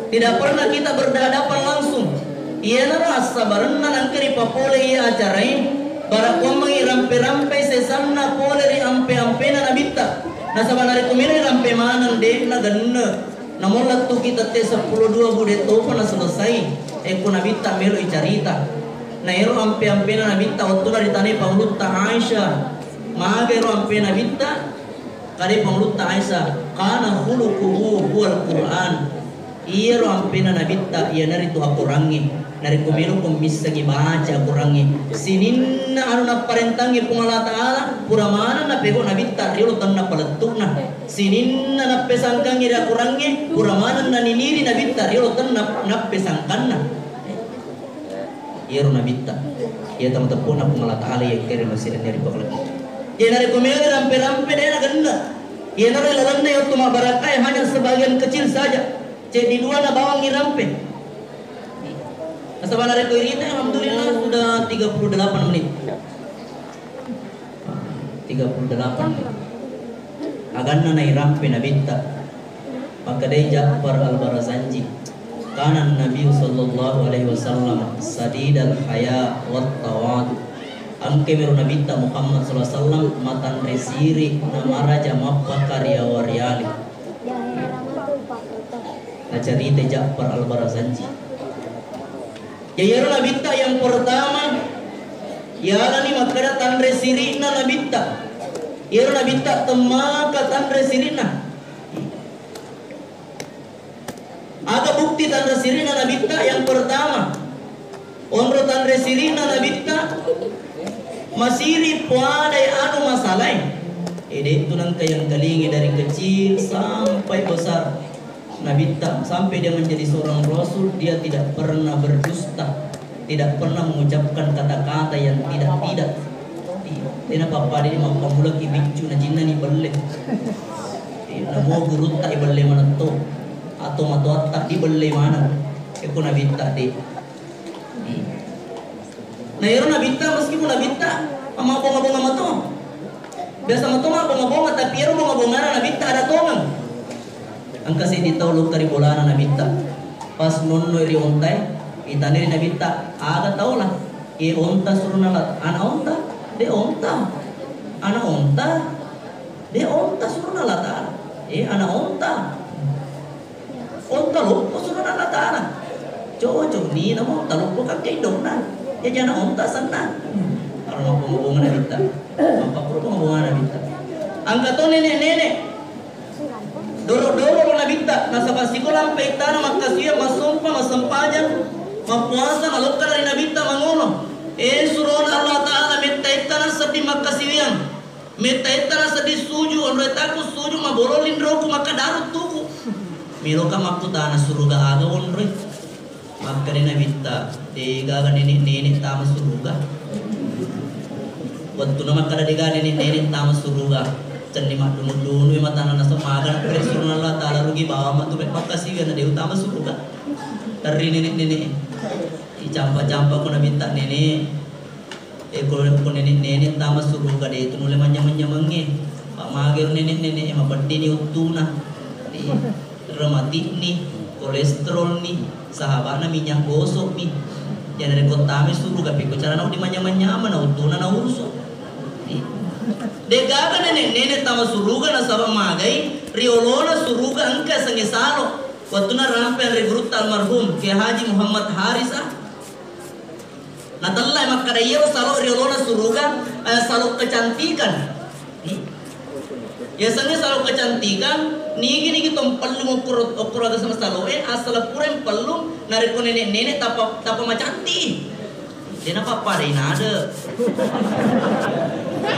Tidak pernah kita berhadapan langsung. Ia rasa barena nangkeri papole ia acarai. Barakwa mangi rampe-rampe sesanna pole ri ampe-ampe na nabita. Nasa banari kumiri rampe manang dek na ganna. Namun laktu kita te 10-2 bude topo na selesai. Eko nabita melo icarita. Na ero ampe-ampe na nabita waktu na ditani panglutta Aisyah. Maga ero ampe nabita kali panglutta Aisyah kana khuluquhu huwal Qur'an. Ero ampe na nabita iya nari tu akurangi. Nari kumiro kumisagi baca akurangi. Sininna anu na parentangi pungala Ta'ala pura mana na pego nabita riolo tanna paletuna. Sininna na pesangkangi da akurangi pura mana na niniri nabita riolo tanna na pesangkanna. Ia nabita, ia teman-teman aku malah ta'ala yang kira masih dari bakal. Ia nari kumere rampe-rampe dia nak ganda. Ia nari lalanda yang cuma barakai hanya sebagian kecil saja. Jadi dua na bawang rampe. Asal nari kuirita alhamdulillah sudah 38 menit. 38 menit. Aganna nai rampe nabita. Maka dia Ja'far al-Barazanji. Kanan Nabi sallallahu alaihi wasallam sadidal haya wat tawad. Angke meru Nabi Muhammad sallallahu alaihi wasallam matan resiri nama raja mappa karya waryali. Cerita Ja'far al-Barazanji. Ya Nabi yang pertama ya ni makara tan resiri na Nabi ya Nabi temaka tan resirina. Ada bukti tanda sirina nabita yang pertama. Onro tanda sirina nabita masiri puadai anu masalai. Itu nangka yang kalingi dari kecil sampai besar. Nabi tak sampai dia menjadi seorang rasul, dia tidak pernah berdusta, tidak pernah mengucapkan kata-kata yang tidak. Dia papa dia mau pamula ki bicu na jinna ni balle. Na mo guru tak balle mana to atau matwa tak di balle mana. Eko Nabi tak de. Nah ero Nabi tak meskipun Nabi tak ama bonga-bonga mato. Biasa mato mah bonga-bonga tapi ero bonga-bonga Nabi tak ada tongan. Angka si ditolong dari bolana Nabita pas nonno iri ontai itani Nabita aga tau lah onta suruh nalat ana onta de onta ana onta de onta suruh nalat ana onta lupa suruh nalat ana coba ni namo onta lupa kakek dona ya jangan onta sana kalau mau ngomong Nabita apa perlu ngomong Nabita angka to nenek Doro-doro Nabita, nasa pasiko lampai tanah makasih masumpa masampajan, mapuasa malukar dari Nabita mangono. Suruh Allah Taala metai tanah sedih makasihan, metai tanah sedih suju, orang takut suju maborolin roku maka darut tuku. Miroka maktu tanah suruga aga onre, maka dari Nabita, digaga nenek tamas suruga. Waktu nama kada digaga nenek tamas suruga. Candi mak dulu mata nana semagan presunan Allah Taala rugi bawa matu makasih karena dia utama surga dari nenek campa ko nabita nenek ko nenek utama surga dia itu nule manyang-manyange pak mager nenek mapadi ni utuna di remati ni kolesterol ni sahabat na minyak gosok ni yang dari kota mi surga tapi ko cara na di manyang-manyaman na utuna na urso Degaga nenek tama suruga na sabang magai riolona suruga angka sangisalo waktu na rampai regrut almarhum ke Haji Muhammad Harisa natallai makadayo salo riolona suruga salo kecantikan ya sangi salo kecantikan nigi tom pallu okuro ada sama salo asal purem pallu nariko nenek tapa macanti dena papa dena ada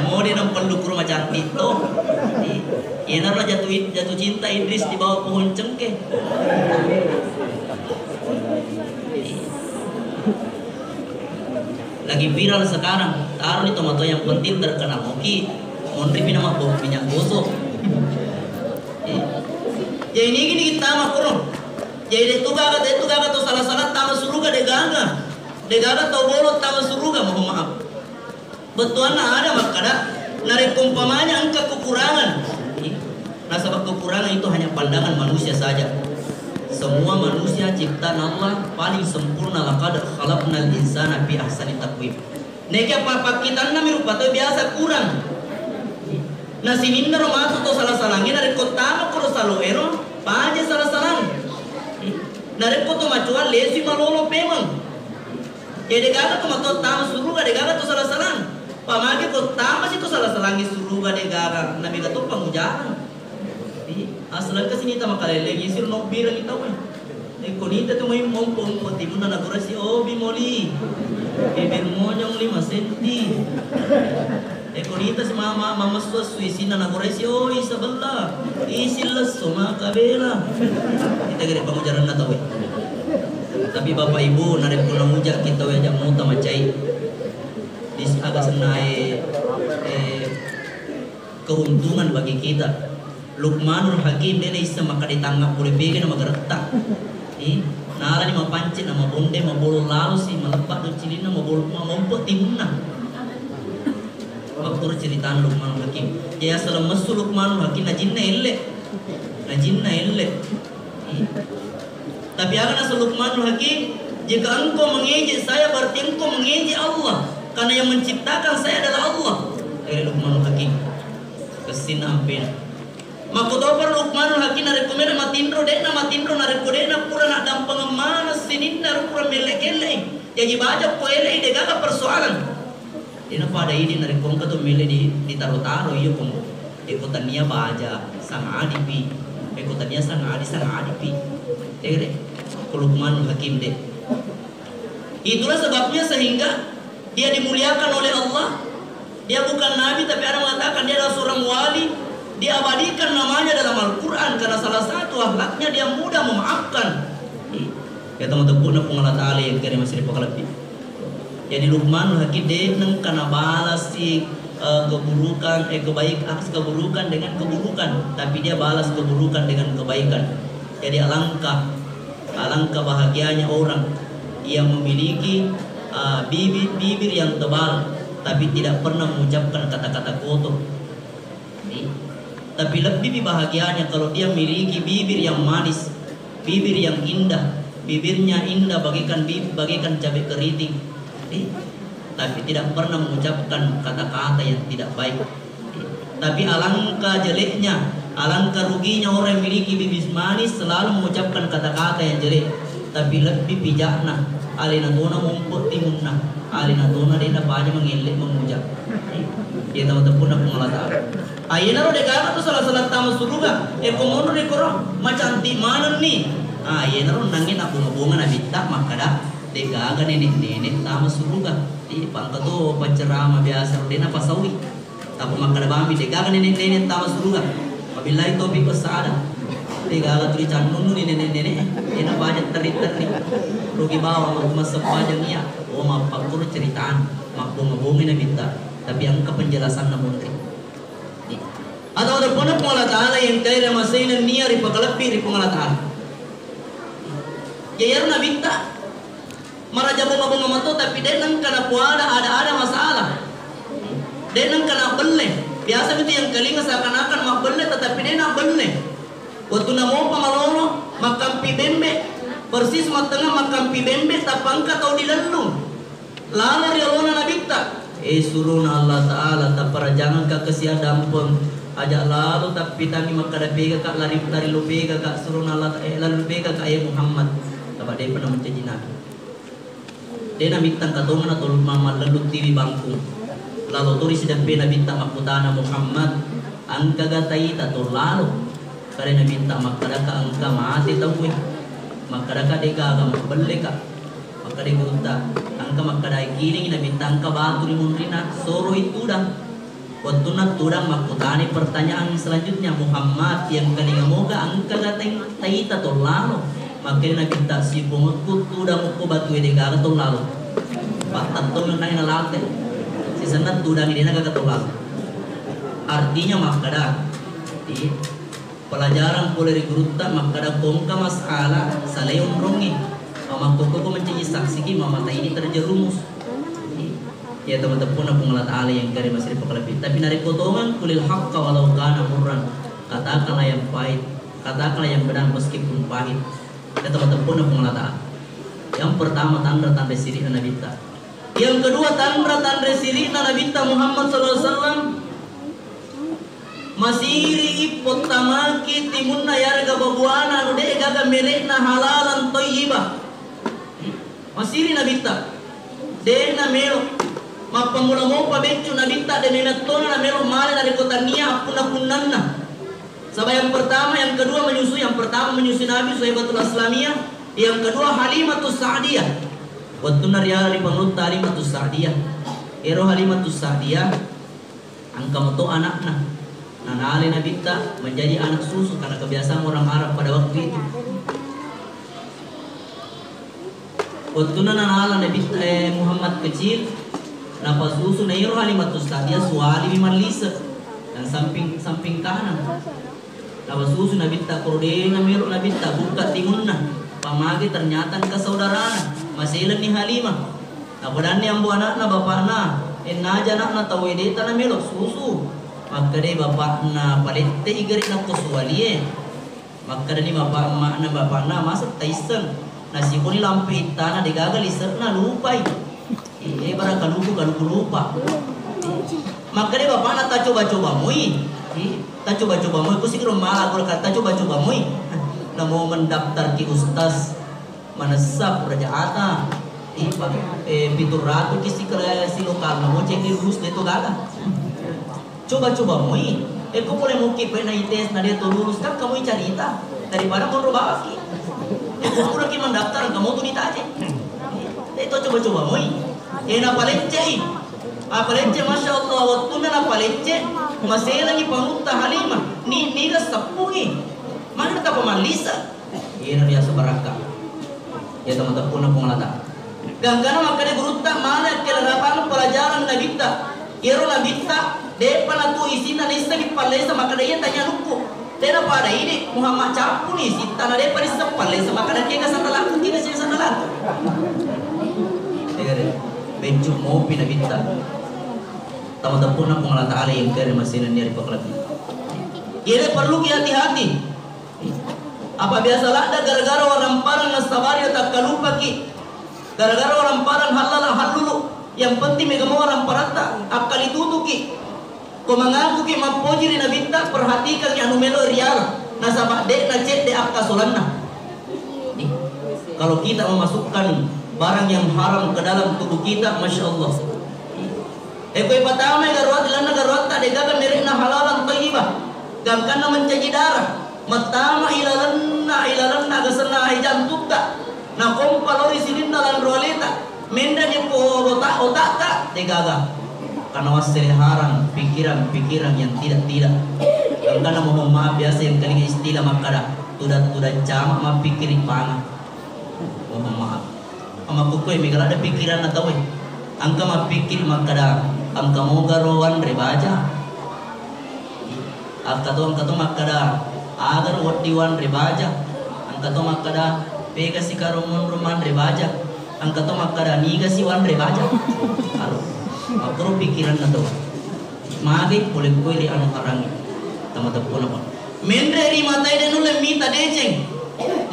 mau dia nampak lu kurma cantik tuh, enak lah jatuh cinta Idris di bawah pohon cengkeh. Lagi viral sekarang, taruh di tomato yang penting terkenal moki, mondri nama minyak gosok. Jadi ini gini kita makurung, jadi itu gaga tuh salah tamu suruga degaga tau bolot tamu suruga mohon maaf. Betulan ada makada narik umpamanya angka kekurangan. Nah sebab kekurangan itu hanya pandangan manusia saja. Semua manusia ciptaan Allah paling sempurna laqad khalaqnal insana fi ahsani taqwim. Neka papa kita nami rupa tu biasa kurang. Nah sininna romato to salah-salangnya narik kota ko saloero paja salah-salang. Narik ko to macuan lesi malolo pemang. Jadi gaga to mato tama suruga de gaga to salah-salang. Pamagi ko tamas itu salah-salangi suruga de gaga nabi gato pangujaran. Asal kasi nita makalelegi sir no birang itaw konita to may mompong pati mo na nagurasi bimoli bermonyong 5 senti konita si mama suisi na nagurasi isabella isilas suma kabela kita gede pangujaran na tawe tapi bapak ibu narip ko namujak kita we jang muta macai dis agak senai keuntungan bagi kita. Luqmanul Hakim dia isa makaditanggap oleh pege na magaretak. Nala ni mapancit na mabonde mabolo lalu si malepak do cilina mabolo mamompot timuna. Waktu ceritaan Luqmanul Hakim. Ya salam masul Luqmanul Hakim na jinna elle. Tapi akan asal Luqmanul Hakim, jika engkau mengejek saya berarti engkau mengejek Allah. Karena yang menciptakan saya adalah Allah. Dari Luqmanul Hakim. Kesin hampir. Makutopar Luqmanul Hakim narekomenda matindro narekodena pura nak dampang mana sininda pura melek-elek. Jadi baca poelek degaga persoalan. Dina pada ini narekom ka to mele di taro-taro iyo kong ekotania baja sang adipi. Ekotania sang adipi. Dere Luqmanul Hakim deh. Itulah sebabnya sehingga dia dimuliakan oleh Allah. Dia bukan nabi tapi ada mengatakan dia adalah seorang wali. Diabadikan namanya dalam Al-Quran karena salah satu akhlaknya dia mudah memaafkan. Ya teman-teman pun Allah Ta'ala yang kira masih dipakalapi. Jadi Luqman Hakim dia karena balas si keburukan, keburukan dengan keburukan, tapi dia balas keburukan dengan kebaikan. Jadi alangkah bahagianya orang yang memiliki bibir yang tebal, tapi tidak pernah mengucapkan kata-kata kotor. Tapi lebih bahagianya kalau dia memiliki bibir yang manis, bibir yang indah, bibirnya indah bagaikan cabai keriting. Tapi tidak pernah mengucapkan kata-kata yang tidak baik. Tapi alangkah jeleknya, alangkah ruginya orang yang memiliki bibir manis selalu mengucapkan kata-kata yang jelek. Tapi lebih bijakna, alina tuna mumput timunna, alina tuna dia banyak mengelak mengucap. Ya teman-teman aku ngelata. Ayana ro deka tu salah tamu surga. Komono de koro macam ti mana ni? Ayana ro nangin aku ngobongan abita makada deka kan nenek tamu surga. Di pangkato penceramah biasa ro dena pasawi. Tapi makada bami deka kan nenek tamu surga. Wabillahi taufiq wassalam. Deka kan tuli canun ni nenek ena banyak terit-terit. Rugi bawa mas sepanjangnya. Oh mapakur ceritaan ngobongin abita. Tapi ang kepenjelasan namun atau ada pun Allah Ta'ala yang kaya masainan niya ri pagkalappi ri Allah Ta'ala. Kaya na binta maraja bunga mato tapi denang kana puada ada masalah. Denang kana belle. Biasa itu yang kalinga seakan-akan mak belle tetapi denang belle. Waktu namo pamalolo makampi bembe persis matengah makampi bembe tapangka tau dilalung. Lalu riolona na binta. Suruh Allah Ta'ala tak para jangan ka kesia dampun ajak lalu tapi tani makada pega kak lari lupega kak suruh Allah lalu pega kak ayah Muhammad dapat dia pernah menjanji Nabi dia nak minta katongan atau mama lalu TV bangku lalu turis dan pena minta makutana Muhammad angka gatai tato lalu karena minta makada kak angka mati tahu makada kak deka agama beli kak makada gunta angka makada kini na minta angka batu di mundrina soro itu dah. Waktu nak tudang makutani pertanyaan selanjutnya Muhammad yang kalinga moga angka gateng taita tol lalu makanya kita si pengikut tudang ko batu ide gaga tol lalu patat tol nang nalate si sanat tudang ide naga tol lalu artinya makada di pelajaran kuliah guruta makada kongka masalah saleon rongi makoko ko menjadi saksi ki mama ini terjerumus. Ya teman-teman aku Allah Ta'ala yang kari masih dipakalapi. Tapi nari potongan kulil haqqa walau kana murran. Katakanlah yang pahit, katakanlah yang benar meskipun pahit. Ya teman-teman aku Allah Ta'ala. Yang pertama tanda sirina Nabi ta. Yang kedua tanda sirina Nabi ta Muhammad SAW. Masiri ipot tamaki timunna yarga babuana nude gaga melekna halalan thayyibah. Masiri Nabi ta. Dena melo mapamula mo pabecu na binta de menatona na melo male dari kota nia punna sabab yang pertama yang kedua menyusui yang pertama menyusui Nabi Suhaibatul Aslamiyah yang kedua Halimatus Sa'diyah waktu naria li panut Halimatus Sa'diyah ero Halimatus Sa'diyah angka moto anakna nanale na binta menjadi anak susu karena kebiasaan orang Arab pada waktu itu waktu nanala Nabi Muhammad kecil napa susu na iro Halimatus Sa'diyah suali miman lisa dan samping kanan napa susu na binta korde na miro na binta buka timunna pamagi ternyata kesaudaraan masilan ni Halimah napadan ni ambu anak na bapak na naja anak na tawedeta na miro susu maka de bapak na palette igari na kusuali maka ni bapak na masuk taisan nasi kuni lampe itana de gagal isar na lupai bara kaluku lupa. Maka dia bapak nak tak coba mui. Tak coba mui. Aku sih malah kalau kata coba mui. Nak mau mendaftar ki ustaz manasab Raja Ata. Pitur ratu kisi kala si lokal mau cek lulus itu gagal. Coba mui. Aku boleh mungkin pernah ites na dia lulus kan kamu cerita daripada mau robah ki. Aku udah ki mendaftar kamu tuh ditanya. Itu coba mui. Na palecce Apalece masya Allah waktu na apalece masih lagi panutta Halimah ni gas sapungi mana tak pemalisa ini biasa baraka ya teman-teman pun pengelata ganggana makanya gurutta mana kelarapan pelajaran nabita iro nabita depan atu isina nisa di palesa makanya ia tanya luku tena pada ini Muhammad capu nih si tanah depan nisa palesa makanya dia kasar laku tidak sih sana laku dengar bencuk ngopi nabita teman-teman pun pengelata ala yang kere masih nanya di pekelati ini perlu hati-hati apa biasalah ada gara-gara orang parang nasabari tak kalupa ki gara-gara orang parang halal dulu yang penting mega mau orang parata akal itu ki ko mengaku ki mampojiri na binta perhatikan yang numelo rial nasabah dek na cek dek akka solanna kalau kita memasukkan barang yang haram ke dalam tubuh kita masya Allah koi patama garwat lana garwat tak degagan merek na halalan tayyibah gangkan na mencaji darah matama ilalanna gasana hijam tukka na kompalo isinin dalam roleta menda di otak ka degaga karena wasile haram pikiran yang tidak karena mohon maaf biasa yang kali istilah makada tudah cama ma pikirin panah mohon maaf ama kukoy migala ada pikiran atau angka ma pikir makada angka mau garowan rebaja angka to makada agar wadiwan rebaja angka to makada pega si karomon roman rebaja angka to makada niga si wan rebaja aro aku pikiran na to magi boleh kuili anu harangi teman-teman apa mendre ri matai de nule mita deceng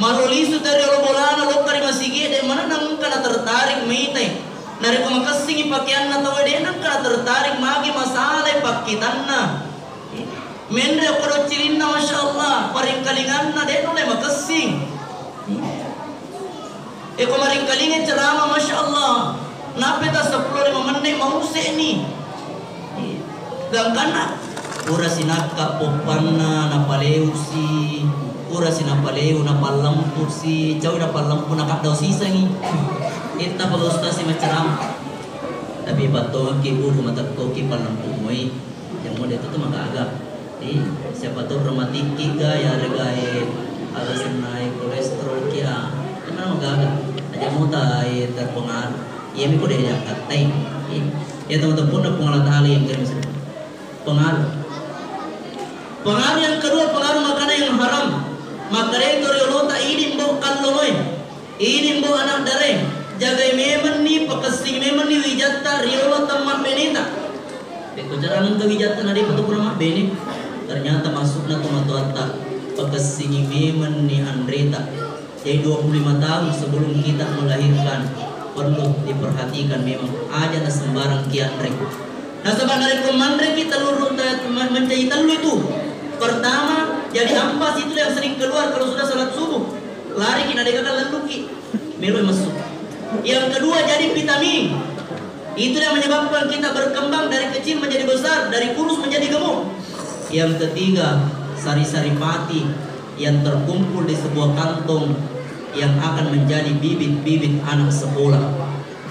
maloli su dari bolana lokari masigi de mana nang kana tertarik mitai nari ko makasingi pakaian na to de nang kana tertarik magi masalah pakitanna mendre ko cirinna masyaallah paring kalingan na de nule makasing ko maring kalingin ceramah masyaallah napeta 10-5 menit mau ni gangkana ura sinaka popanna napaleu si ura sinapaleu napalampu si jauh napalampu nakadaw sisangi ita palusta si macaram tapi bato ki uru matakko ki palampu moy yang mo dito magaga siapa tahu romatiki ga ya regae ada senai kolesterol kia mana magaga aja mo tay terpengaruh ya mi ko deh katai ya teman-teman pun pengalat ahli yang kirim pengaruh yang kedua pengaruh makanan yang haram makanan toriolota ini mbok kallomoy ini mbok anak dare jaga memen ni pakasing memen ni wijata riolo tamma benita ko jarangan ke wijata na di patukur mak beni ternyata masuk na tumatuata pakasing memen ni Andreta jadi 25 tahun sebelum kita melahirkan perlu diperhatikan memang aja na sembarang kian rek. Nah sebenarnya komandre kita lurut mencari telur itu. Pertama jadi ampas itu yang sering keluar kalau sudah salat subuh. Lari kita dekat leluki, melu masuk. Yang kedua jadi vitamin. Itu yang menyebabkan kita berkembang dari kecil menjadi besar, dari kurus menjadi gemuk. Yang ketiga sari-sari pati yang terkumpul di sebuah kantong yang akan menjadi bibit-bibit anak sekolah.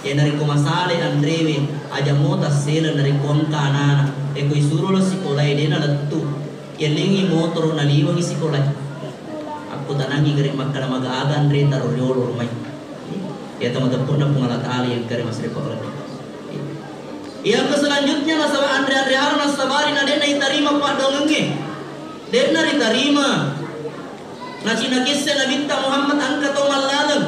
Ya dari kumasale Andrewi aja mota sela dari kuangka anak. Eko isuru lo sekolah ini na letu. Ya lingi motor na liwang sekolah. Aku tanangi gerik makana maga-aga Andre taruh yolo rumah. Ya teman-teman na pengalat ali yang kare mas repot lagi. Yang selanjutnya nasaba Andre Harun nasabari na dena itarima pak dongenge. Dena itarima. Nasi nakisah Nabi Muhammad angkat omal lalang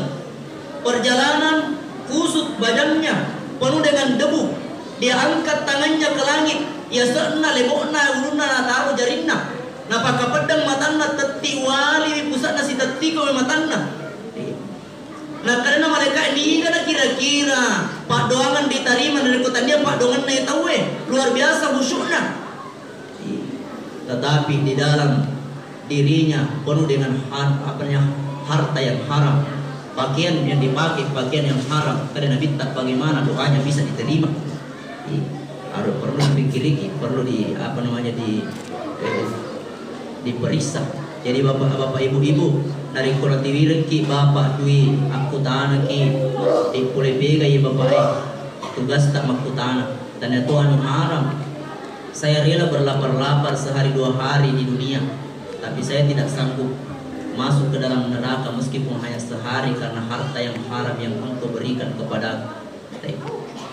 perjalanan kusut badannya penuh dengan debu dia angkat tangannya ke langit ya se'na lebokna uluna taruh jarinna napaka pedang matanna tetti wali pusat nasi tetti ko matanna nah karena mereka ini kan kira-kira pak doangan diterima dari kota dia pak doangan na tahu luar biasa khusyukna tetapi di dalam dirinya penuh dengan harta yang haram, pakaian yang dipakai pakaian yang haram. Karena Nabi tak bagaimana doanya bisa diterima. Harus perlu dipikiriki, perlu diperiksa. Jadi bapak ibu dari kurang diwirki bapak dui aku tanah ki di pulai bega ya bapak tugas tak maku tanah Tanya Tuhan haram. Saya rela berlapar-lapar sehari 2 hari di dunia, tapi saya tidak sanggup masuk ke dalam neraka meskipun hanya sehari karena harta yang haram yang engkau berikan kepada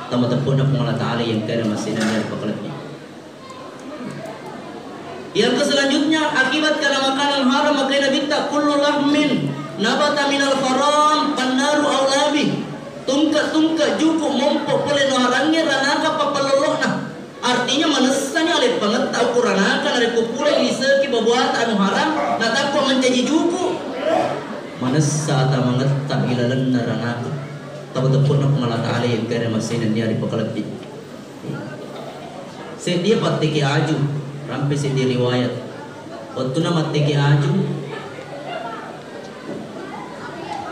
tambah terpuna pengolah ta'ala yang kaya masih dari pekelipnya. Yang selanjutnya, akibat karena makanan haram maka Nabi tak kullu lahmin nabata minal haram pannaru aulabi. Tungka juku mompok boleh noharangnya ranaka papalolokna. Artinya manesanya oleh pengetahu kuranakan dari kupulai liseki babuat anu haram natakwa mencaji juku manesa atau mengetap ilalan ranaka. Tahu-tahu nak mengalat ta'ala yang kaya masih dan dia di pekelipnya. Dia patiki aju rampai di riwayat waktu nama tegi aju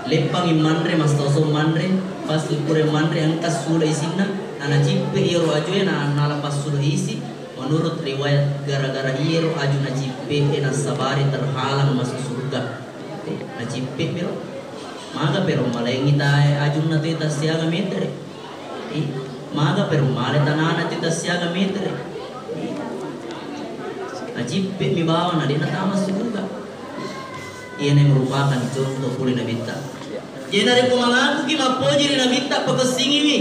lepang imandre mas toso mandre pas pure mandre angkas sudah isina nana cipe iro aju na nala pas sudah isi menurut riwayat gara-gara iro aju na cipe na sabari terhalang masuk surga na cipe pero maga pero malengi tae aju na tita siaga meter maga pero male tanana tita siaga meter Najib mi bawa na din natama surga. Iyan ay merupakan contoh puli na binta. Yan na rin kumangaku ki mapoji rin na binta pagkasingi mi.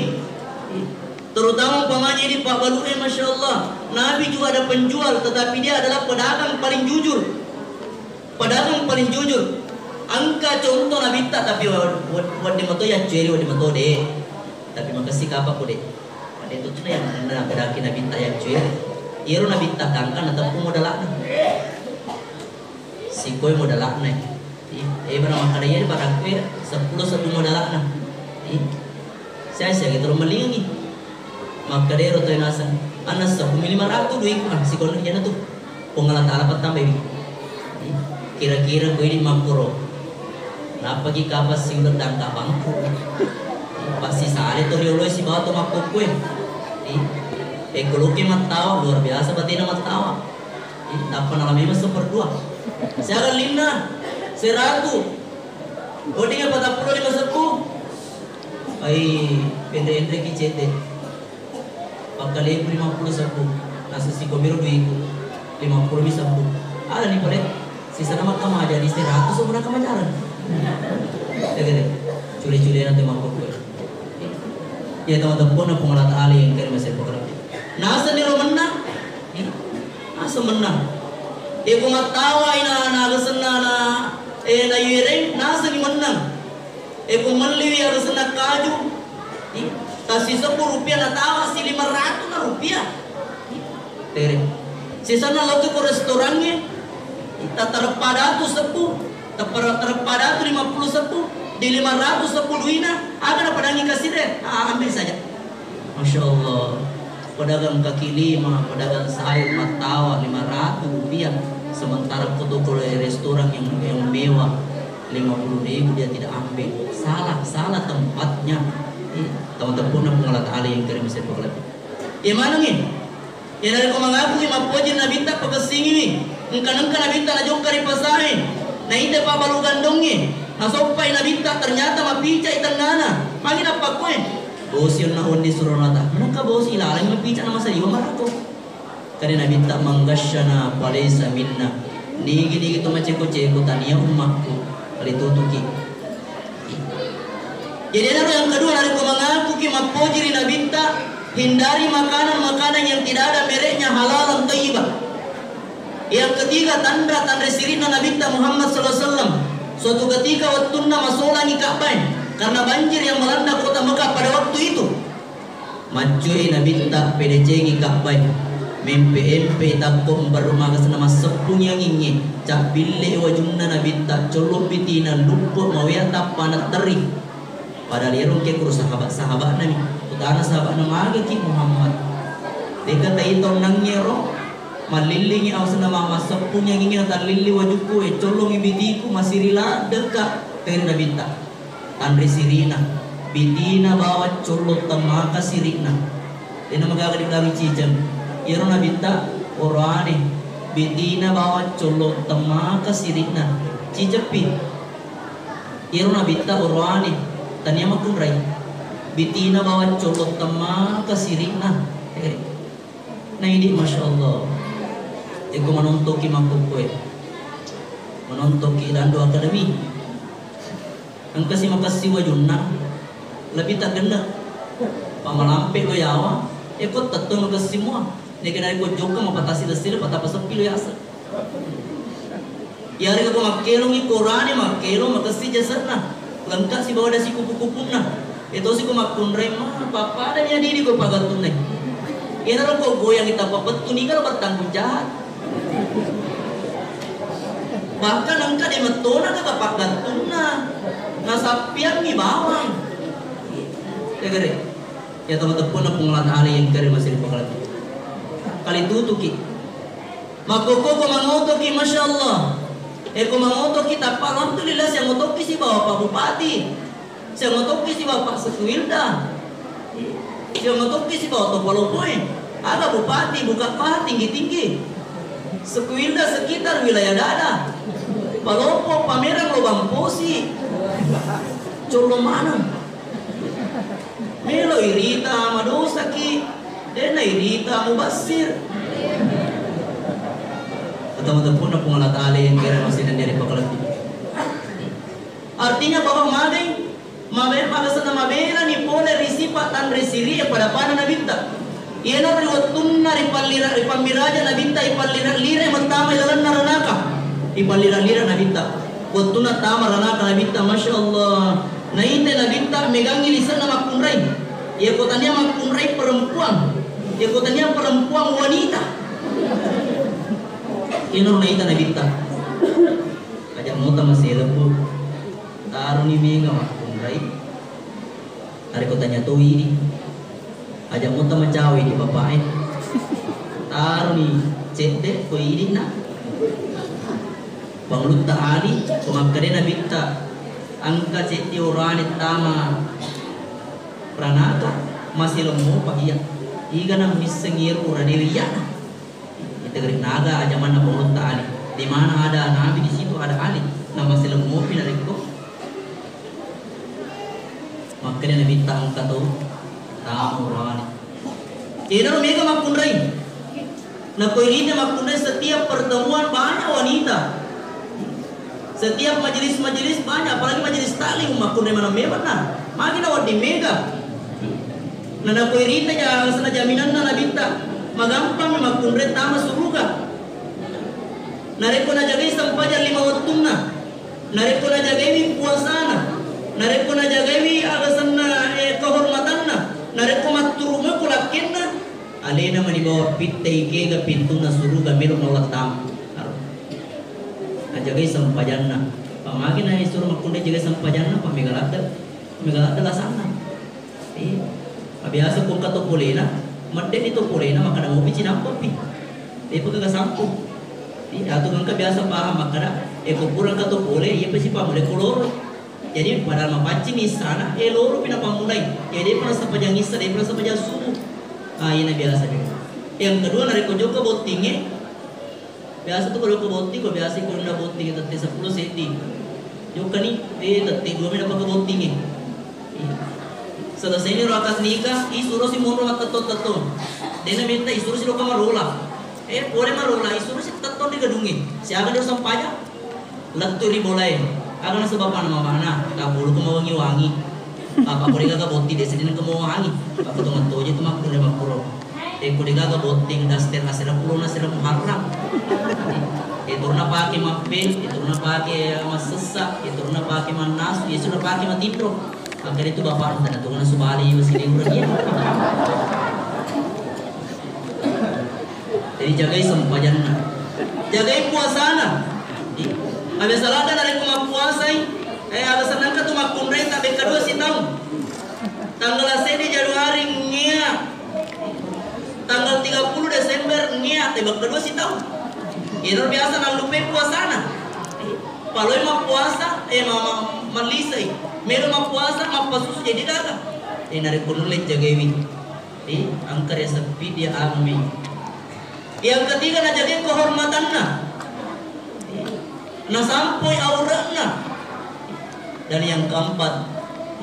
Terutama umpamanya ini Pak Balu'e Masya Allah. Nabi juga ada penjual tetapi dia adalah pedagang paling jujur. Pedagang paling jujur. Angka contoh na binta tapi wadi mato ya cueri wadi mato de. Tapi makasih kapa ko de. Pada itu tuh yang pedaki na binta ya cueri. Iro na binta kangkan atau modalak na. Si koy modalak na. Barang makanaya barang kue 10 modalak na. Saya gitu melingi. Maka dero to nasan anas sa pumili 500 duit ko si kono yan na to. Kung ngalat alapat tambay. Kira-kira ko ini mampuro. Napagi kapas sing ledang ka bangko. Pasti sale to rioloy si bato makukwe. Ekologi matawa luar biasa batina matawa. Dapat alami mas 1/2. Saya akan lina 100. Odingnya 40 50. Ay pendre ki cete. Pagkali 50 10. Nasa si komiro duiku 50 bisa 10. Ada nih pare. Sisa nama kama aja di 100 semua kama jalan. Dede. Curi-curi nanti mampu gue. Ya teman-teman pengalat ahli yang kira masih program. Nasa ni menang, nasa menang. Eko matawa ina nagasana na na yureng nasa ni menang. Eko manliwi agasana kaju. Kasi 10 rupiah na tawa si 500 na rupiah. Tere. Sisa na lagi ko restorannya. Terpada tu 10, terpada tu 50 10, di 500 10 ina. Ada padangi kasih deh. Ambil saja. Masya Allah. Pedagang kaki 5, pedagang sayur matawa 500 rupiah. Sementara kalau restoran yang mewah 50.000 dia tidak ambil. Salah tempatnya. Teman-teman pengalat ahli yang kirim saya pengalat. Ya mana nih? Ya dari kumangaku ni mapoji na binta pagkasingi ni. Engkan na binta na jokari pasahe. Na ide pa balu gandongnya. Na sopay na binta ternyata mapica itang nana. Mangin apa ko bosi na undi suronata. Manaka bosi ilalang mapica na masaliwa marato. Karena binta manggasya na palesa minna. Nigi to maceko-ceko taniya umakku. Kalitutuki. Jadi ada yang kedua dari kumangaku ki mapoji na binta hindari makanan-makanan yang tidak ada mereknya halal dan thayyibah. Yang ketiga tanda sirina Nabi Muhammad SAW. Suatu ketika waktu masulangi Ka'bah karena banjir yang melanda kota Mekah pada waktu itu. Macui Nabi PDC Ka'bah. Mempe takut berumah ke nama sepung yang ingin. Cak pilih wajunna Nabi colok bitina lupa mawia tapanat teri. Padahal irung ke kru sahabat Nabi. Utana sahabat nama ki Muhammad. Deka taitong nang nyero malilingi awas nama masapun yang ingin talili wajuku colong ibitiku masih rila dekat dari Nabi ta. Tandri sirina bitina bawa colok temaka sirina. Dina magagadi dari cijam. Irung Nabi ta orani bitina bawa colok temaka sirina. Cijepi. Irung Nabi ta orani tanya makunrai. Bitina bawa colok tema ke sirina Nah ini masya Allah. Eko menontoki makukwe, menontoki Lando Akademi. Angkasi makasih wajunna, lebih tak kena. Pamalampe ko yawa, eko tatung makasih semua. Nekenari ko joka mapatasi dasir, patapasok pilo yasa. Yari ko makelong ikorani makelong makasih jasarna. Lengkap si bawa dasi kupu-kupu na. Itu si ko makunray mah papa dan ya diri ko pagatunay. Yan naroon ko goyang itapapet tunikal bertanggung jahat. Bahkan angka di metona kakapagatun na nasapian mi bawang. Ya gere. Ya teman-teman na pengelat ali yang gere masih dipakalat. Kali tutuki. Makoko ko mangotoki masya Allah. Eko mangotoki tapa alhamdulillah siya ngotoki si bawa Pak Bupati. Siya ngotoki si Bapak Sekwilda. Siya ngotoki si bawa Topalopoy. Ada bupati buka paha tinggi-tinggi. Sekwilda sekitar wilayah Dada. Palopo pameran lobang posi. Colo mana? Melo irita madosa ki. Dena irita mubasir. Teman-teman na pengalat ali yang kira masih dan dari pakalat. Artinya bahwa mabe magasana mabera ni pole risipa tan resiri pada pana na binta. Iyan riwattunna ripamiraja na binta ipalira lira matama ilalan naranaka. Ipalira lira na binta. Wattunna tama ranaka na binta masya Allah. Nainte na binta megang ilisan na makunray. Iya kotanya makunray perempuan. Iya kotanya perempuan wanita. Ino na ita na binta. Kajak muta masih lebu. Taruh ni mega makunray. Hari kotanya tuh ini. Aja muta macawi di bapak taruh ni cete ko ini na. Bang Lutta Ali pemakade na binta. Angka cete orani tama. Pranaka masih lemu pagiya. Iga nang misengiru radewiya. Tegeri naga aja mana Bang Lutta Ali. Di mana ada nabi di situ ada Ali. Nama masih lemu pinariko. Makanya nabi binta angka tuh tamu rawani. Ini mega makunray. Nah koirita makunray setiap pertemuan banyak wanita. Setiap majelis-majelis banyak, apalagi majelis taklim makunray mana mega nah. Makin awak di mega. Nah koirita jangan sana jaminan na binta. Magampang makunray tama suruga. Nareko na jagai sampaja 5 waktuna. Nareko na jagai puasana. Nareko na jagai agasan na kehormatan na. Nareko maturuma kulakin na. Alena manibawa pitta ikega pintu na suruga melo nolak tam. Najagai sampajan na. Pamagi na isuru makunday jagai sampajan na pamigalada. Pamigalada lasana. Biasa kung katopulena. Manden itu pulena maka na mobi cinampot pi. Pagkakasampo. Ato kang biasa paham maka eko kurang katopule iya pa si pamule koloro. Jadi pada mapancing di sana loro pinapamulay. Jadi pernah sapajang isa, dia pernah sapajang sumu. Ini biasa juga. Yang kedua nari kojo ke botingnya. Biasa tuh kalau ke boting, kalau biasa kalau na boting tadi 10 cm. Joka nih, tadi 2 meter ke botingnya. Selesai ini rakas nikah, isuro si mono taton. Dia minta isuro si roka marola. Boleh marola, isuro si taton di gedungnya. Siapa dia sampainya? Laturi boleh. Ako na sa baba na mamana, kapulo ko mawangi-wangi. Kapuri ka kaboti, desa din ang kamawangi. Ako tumanto niya, tumakuro na magpuro. Kuri ka kaboti, daster na sila pulo na sila muharap. Ito na pake mapin, ito na pake masasa, ito na pake manas, ito na pake matipro. Ang ganito bapak, na ito na subali, masiliguro niya. Jadi jagai sampajan na. Jagai puasa na. Habis salada dari kumapuasai, alasan nangka tu makunray tabe kedua si tahun. Tanggal 1 Januari ngia. Tanggal 30 Desember ngia tabe kedua si tahun. Itu biasa nang lupa puasa na. Paloy mapuasa, mama malisay. Meron mapuasa, mapasus jadi daga. Nari kunulit jagawi. Angkar ya sepi dia amin. Yang ketiga na jaga kehormatan na. Na sampoy aurat na. Dan yang keempat,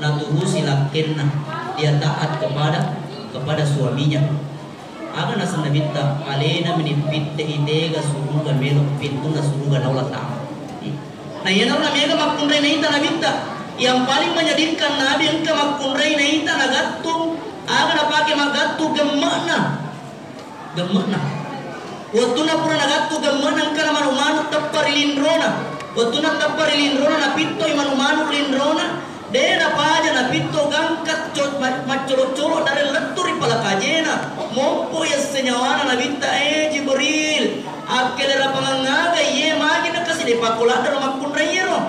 na tuhusi lakin na. Dia taat kepada suaminya. aga nasa nabita alena minipitte itega suruga melo pintu na suruga naulat tama. Nah yana na mega makunray na ita nabita yang paling menyedihkan nabi yang ke makunray na ita nagattung aga na pake magattu gemana waktu na pura nagattu gemana kana manumanu tappari lindrona waktu na tappari lindrona na pitto manumanu lindrona dena paja na pitto gangkat macolo-colo dari leturi pala kajena mompo ya senyawana na binta Jibril akelera pangangaga ye magi na kasi de pakulada no makunrayero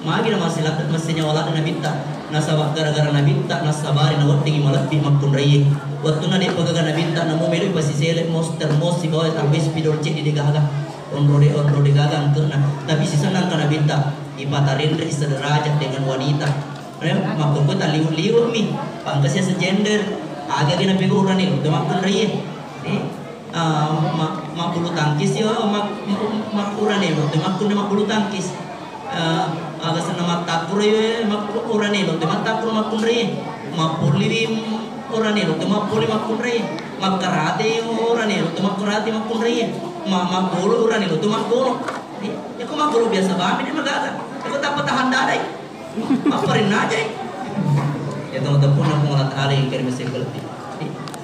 magi na masilakat masenyawala na binta nasabak gara-gara na binta nasabari na watingi malati makunraye waktu na de pagaga na binta na momelo pasisele monster mosi bawa tabis pidol cedi de gaga onrode gaga na tapi sisa nang kana binta ipatarin sederajat dengan wanita. Makukut liur mi, pangkasnya segender. Agak kena peguran nih, udah makan raya. Mak bulu tangkis ya, mak ukuran nih, udah makan bulu tangkis. Agak senang mak takur ya, mak ukuran nih, udah mak takur makan raya. Mak pulih ukuran nih, udah mak pulih makan raya. Mak karate ukuran nih, udah mak karate makan raya. Mak bulu ukuran nih, udah mak bulu. Ya kok mak bulu biasa banget ini mah gak. Aku tak tahan dadai. Aparin aja. Ya teman-teman aku ngalat ali yang kirim sekali.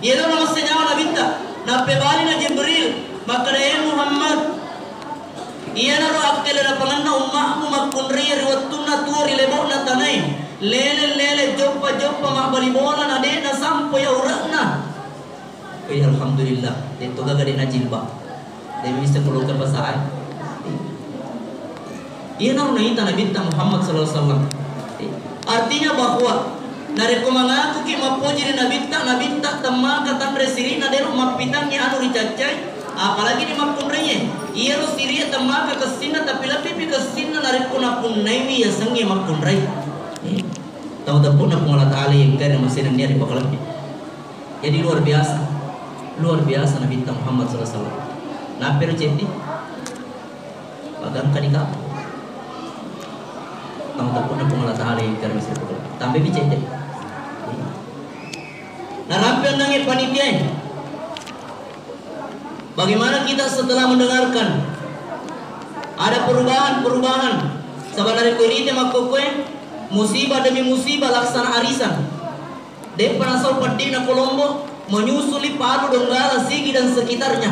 Ya nama senyawa nabita. Nape bali na Jibril. Maka daya Muhammad. Iya naro akelera panganna ummamu makunri riwatuna tuari lebona tanai. Lele joppa mak balibona na de na sampo ya urakna. Alhamdulillah. Itu gaga na jilbab. Dia bisa keluar pasaan. Ia naruh naita Nabi Muhammad SAW. Artinya bahwa dari kumangaku ki mapuji Nabi temma katan resiri nadero mapitangnya anu ricacai apalagi di mapunrenya ia rusiri temma ka kesina tapi lebih kesina dari kunapun naimi ya sengi mapunrai. Tahu tak pun aku ngalat ali yang kaya mesin dia di bakalnya. Jadi luar biasa Nabi Muhammad SAW. Napir ceti bagang kadika kamu tak pernah pengelat ahli karena masih betul. Tambah bicara deh. Nah, rampian nangis panitia. Bagaimana kita setelah mendengarkan ada perubahan? Sebenarnya kuirite makokwe musibah demi musibah laksana arisan. Depan asal Padina Kolombo menyusuli Palu Donggala Sigi dan sekitarnya.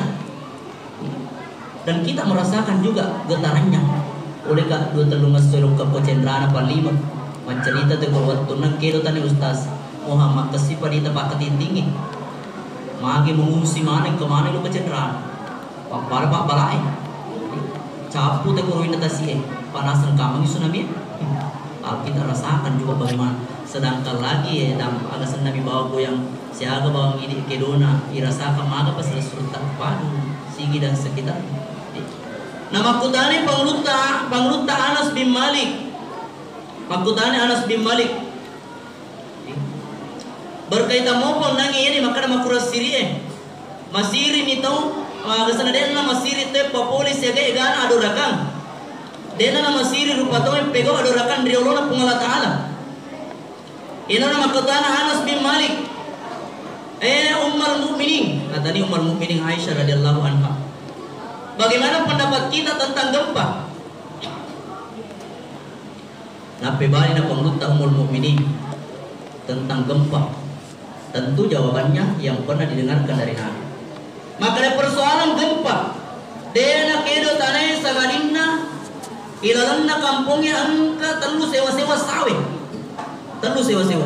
Dan kita merasakan juga getarannya. Oleh kak dua telungas solong kapo cendrana palima mencerita tegawat tunang kero tani ustaz Muhammad kasih padita pakat tinggi magi mengungsi mana kemana lu ke cendrana para pak balai capu tegawin tasi panasan kamang tsunami kita rasakan juga bagaimana sedangkan lagi ya dan agak senami bawa goyang siaga bawang ini kedona irasakan maga pas surta padu Sigi dan sekitar. Nama kutani pangluta Anas bin Malik. Makutani Anas bin Malik. Berkaitan maupun nangi ini maka nama kuras siri masiri nito gasana dena masiri te polis ya gay gana adorakan. Dena nama masiri rupa to pego adorakan riolona pungala taala. Ina nama kutana Anas bin Malik. Ummul Mukminin. Katani Ummul Mukminin Aisyah radhiyallahu anha. Bagaimana pendapat kita tentang gempa? Nape bali na pangluta Ummul Mukminin tentang gempa. Tentu jawabannya yang pernah didengarkan dari Nabi. Maka ada persoalan gempa. Dena kedo tanai sagadinna ilalanna kampungnya angka telu sewa-sewa sawit. Telu sewa-sewa.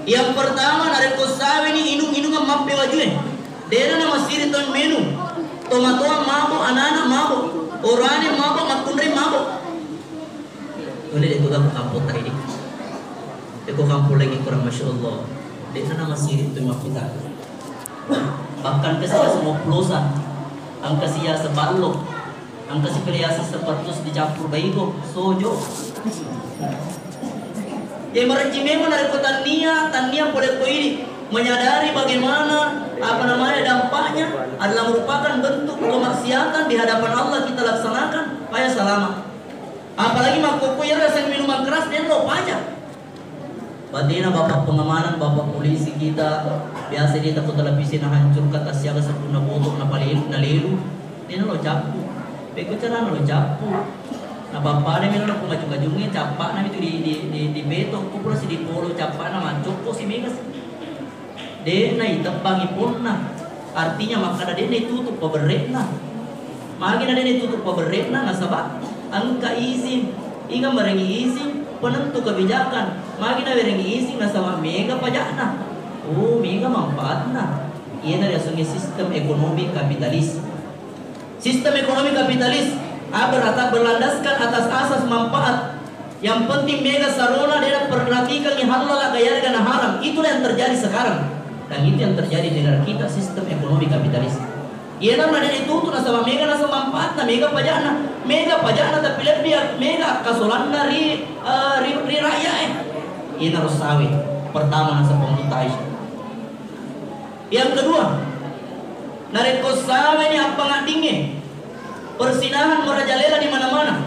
Yang pertama dari kosawe ni inung-inungan mape wajuen. Dena na masiri ton menu. Tomato mabok, anak-anak mabok, orangnya mabok, makunri mabok. Oleh itu kan kampung tadi. Itu kampung lagi kurang masya Allah. Dia nama siri itu kita. Bahkan kesia semua pelusan, angka sia sebalok, angka si periasa sepertus dicampur baigo, sojo. Dia merecimen dari tania boleh ini menyadari bagaimana dampaknya adalah merupakan bentuk kemaksiatan di hadapan Allah kita laksanakan supaya selamat. Apalagi makoko ya rasa minuman keras dan lo pajak. Batina bapak pengamanan, bapak polisi kita biasa dia takut televisi na hancur kata siaga sepuluh botok na palil na lilu. Dia lo capu, peko cara lo capu. Na bapak ni milo na pungajung-ajungnya capak na itu di beto, kupura si di polo capak na mancok ko si megas. Dia na itebang ipon na, artinya maka dia na itutup paberek na. Magi na dia itutup paberek na nasabak. Angka izin, ikan merengi izin. Penentu kebijakan, magi na berengi izin na sama mega pajakna. Oh, mega manfaatna. Iyan na sungai sistem ekonomi kapitalis. Sistem ekonomi kapitalis berlandaskan atas asas manfaat. Yang penting mega sarona dia perhatikan yang halal gaya dengan haram. Itulah yang terjadi sekarang. Dan itu yang terjadi di negara kita, sistem ekonomi kapitalis. Iyan na dia itu na sama mega na sama manfaatna, mega pajakna tapi lihat dia mega kasolan dari rakyat. Ini harus sawi. Pertama nasa pemerintah. Yang kedua, nareko sawi ini apa nggak dingin? Persinahan merajalela di mana-mana.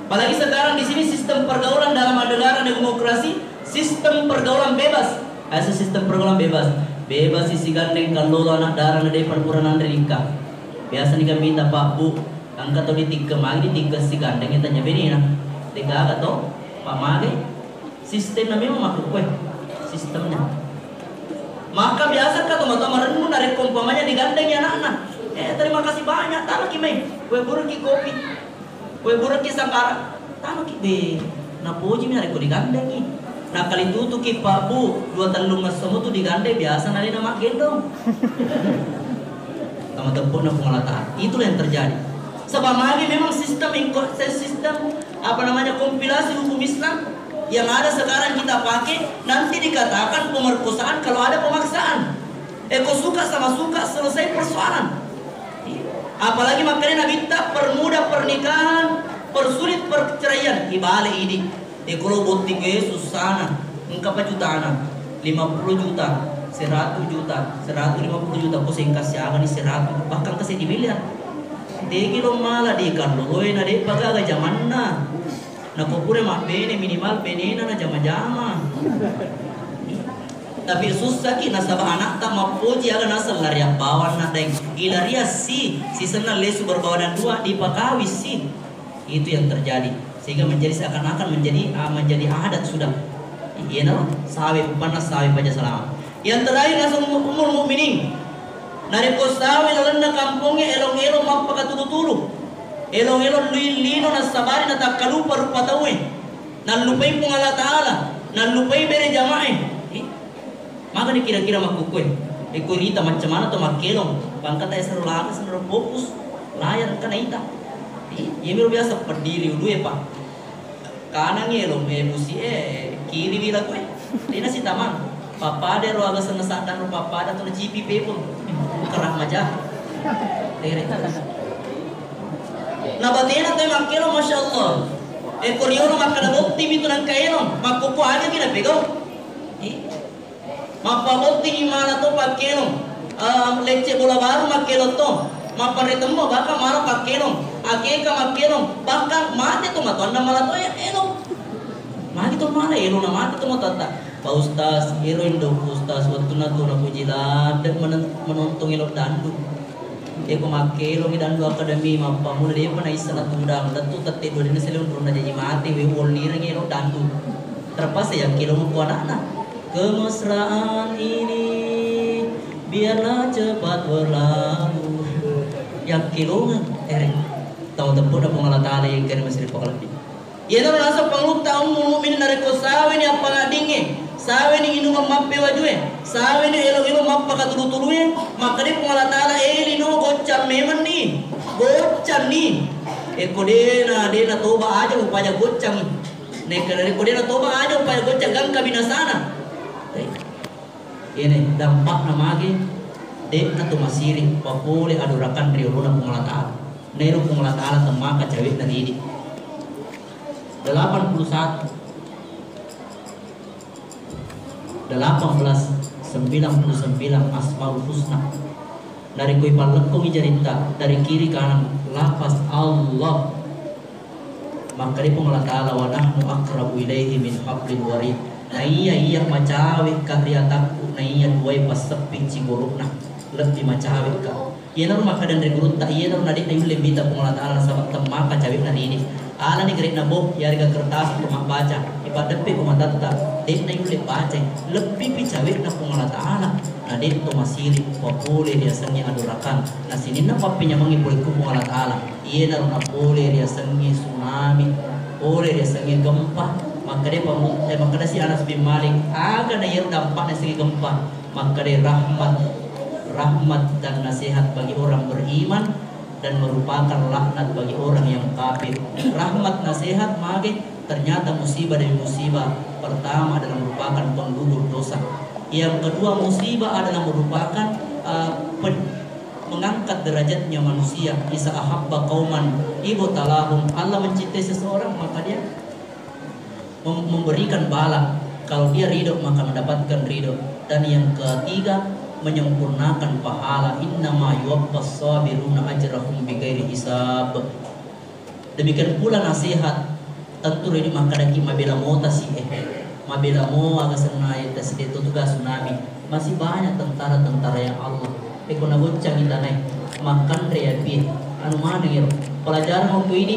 Apalagi sekarang di sini sistem pergaulan dalam negara demokrasi, sistem pergaulan bebas. Sistem pergaulan bebas. Bebas isi gandeng kalau anak darah na depan puranan rika. Biasa nih kami minta Pak Bu, angkat atau ditika magi ditika si gandeng kita nyabeni na. Tiga atau Pak Magi. Sistem na memang makhluk kue. Sistemnya. Maka biasa kata teman-teman renung dari kompamanya digandeng ya anak-anak. Terima kasih banyak. Tanah kimai. Kue burki kopi. Kue burki sangkara. Tanah ki napuji mi hari ko digandeng ni. Nah kali itu tuh ki Pak Bu 2 telung semua tuh digandeng biasa nari nama gendong. Kamu tepuk na pengalataan. Itulah yang terjadi. Sebab lagi memang sistem apa namanya kompilasi hukum Islam yang ada sekarang kita pakai nanti dikatakan pemerkosaan kalau ada pemaksaan. Eko suka sama suka selesai persoalan. Apalagi makanya Nabi tak permudah pernikahan, persulit perceraian. Ibale ini. Kalau botik susana, engkau apa jutana? 50 juta, 100 juta, 150 juta. Kau singkas siaga ni 100, bahkan kasih di miliar. Degi lo malah di kan lo, na de pagaga zaman na. Nakupure mah bene minimal benena na jama-jama. Tapi susah ki nasabah anak tak mapuji aga nasal lariak bawan na deng. Ilaria si sana lesu berbawadan 2 dipakawis si. Itu yang terjadi. Sehingga menjadi seakan-akan menjadi adat sudah. Iya no, sawi panas sawi baca salam. Yang terakhir langsung umur mukminin. Nari kosawi lalanda kampungnya elong-elong mapaka tulu-tulu. Elong-elong lino na sabari na takalupa rupa tawe. Nan lupai pung Allah Ta'ala. Nan lupai bere jamaah. Maka ni kira-kira makukwe. Ekorita macam mana to makelong. Bangkata esaru laga senaru fokus. Layar kana ita. Iya biasa berdiri dulu ya Pak. Kanan ngelong musi kiri bila kue. Dina si taman. Papa ada ruaga senesakan ru papa ada tu GPP pun. Kerah majah. Nah batina tu makelong masya Allah. Koriono makana bukti itu nang kaelong. Makuku aja kita pegang. Mapa bukti gimana tu pakelong. Lecce bola baru makelong tu. Maparetemo baka mara pakelong. Akeka makelong bahkan mati tu matu anda malah tu ya elong mati tu malah elong na mati tu matu tak Pak Ustaz elo indo Ustaz waktu na tu na pujilan dan menonton elong dandu eko makelong dandu akademi mapa mula dia pernah isa na tudang datu tate dua dina selong turun jadi mati we wol nirang elong dandu terpas ya kelong ku anak-anak kemesraan ini biarlah cepat berlalu yang kelongan tahu tempur na pong Allah Ta'ala yang kaya masih dipakalapin. Yan ang nasa pangluta ang mumumin na reko sawe ni apa nga dingi. Sawe ni inungan mappe wajue. Sawe ni elong-elong mappa katulu-tuluye. Maka di pong Allah Ta'ala no gocam memang ni. Gocam ni. Eko dena toba aja upaya gocam. Eko dena toba aja upaya gocam gang kabinasana. Ini dampak na magi. Dek na tumasiri. Papuli adurakan riolo na pong Allah Ta'ala. Nero pung Allah Ta'ala temaka cewek dan ini 81 99 asmaul husna dari kui palekong ijarita dari kiri kanan lafaz Allah maka di pung Allah Ta'ala wa nahnu akrabu ilaihi min hablil warid na iya macawe ka kriataku na iya duway pasaping siguruk na lebih macawe ka iya na rumah kadan regurut tak iya na nadik na yung lebita pengelataalan sa temaka cawe na rini ala ni gerik na bo yari ka kertas untuk baca ipadapi kumatata dek na yung baca lebih picawe na pengelataalan na dek to masiri papule dia sengi adurakan na sini na papinya mangipuli ku pengelataalan iya na runa pole dia sengi tsunami pole dia sengi gempa maka dia maka dia si Anas bin Malik agak na yer dampak na sengi gempa maka dia rahmat dan nasihat bagi orang beriman dan merupakan laknat bagi orang yang kafir. Rahmat nasihat mage ternyata musibah demi musibah. Pertama adalah merupakan penggugur dosa. Yang kedua musibah adalah merupakan mengangkat derajatnya manusia. Isa ahabba qauman ibu talahum. Allah mencintai seseorang maka dia memberikan bala. Kalau dia ridho maka mendapatkan ridho. Dan yang ketiga menyempurnakan pahala innama yuwaffas sabiruna ajrahum bighairi hisab. Demikian pula nasihat tentu ini makadaki mabela mota si mabela mo aga senai tas itu tugas tsunami masih banyak tentara-tentara yang Allah ekona goncang itanai makan reapi anu mana gitu pelajaran waktu ini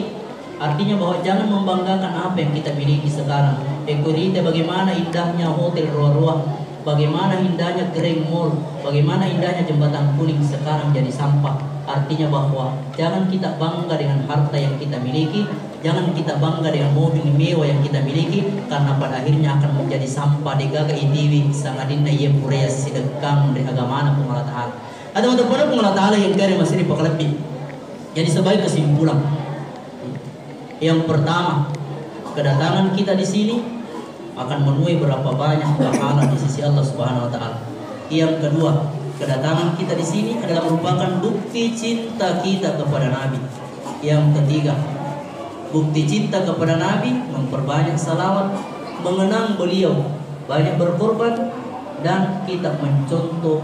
artinya bahwa jangan membanggakan apa yang kita miliki sekarang. Ekorite bagaimana indahnya hotel roa-roa, bagaimana indahnya Grand Mall, bagaimana indahnya jembatan kuning sekarang jadi sampah. Artinya bahwa jangan kita bangga dengan harta yang kita miliki, jangan kita bangga dengan mobil mewah yang kita miliki, karena pada akhirnya akan menjadi sampah di gaga itiwi sangadinna ia purea sidekang dari agamana pengolah ta'ala. Ada untuk pengolah ta'ala yang kari masih dipakalapi. Jadi sebagai kesimpulan, yang pertama, kedatangan kita di sini akan menuai berapa banyak pahala di sisi Allah Subhanahu wa taala. Yang kedua, kedatangan kita di sini adalah merupakan bukti cinta kita kepada Nabi. Yang ketiga, bukti cinta kepada Nabi memperbanyak salawat, mengenang beliau, banyak berkorban, dan kita mencontoh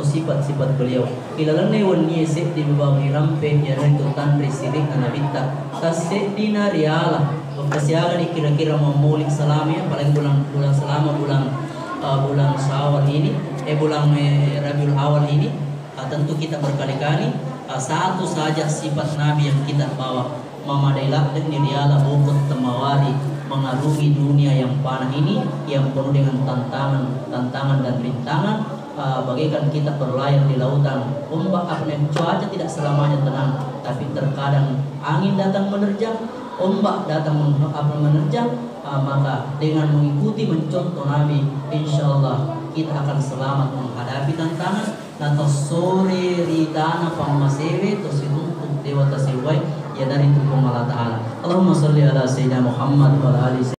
sifat-sifat beliau. Ilalane wonni sik di babangi rampe ya itu tandri sirik nabita tasik dina riala kasiaga ni kira-kira memulik selama apalagi bulan selama bulan Syawal ini bulan Rabiul Awal ini tentu kita berkali-kali satu saja sifat Nabi yang kita bawa memadailah dan riala bukut temawari mengarungi dunia yang panah ini yang penuh dengan tantangan dan rintangan, bagaikan kita berlayar di lautan ombak cuaca tidak selamanya tenang, tapi terkadang angin datang menerjang, ombak datang menerjang, maka dengan mengikuti mencontoh Nabi, insya Allah kita akan selamat menghadapi tantangan. Nato sore ridana pamasewe tosiduntuk dewa tasiwai ya dari tubuh Allah Ta'ala. Allahumma salli ala Sayyidina Muhammad wa ala ali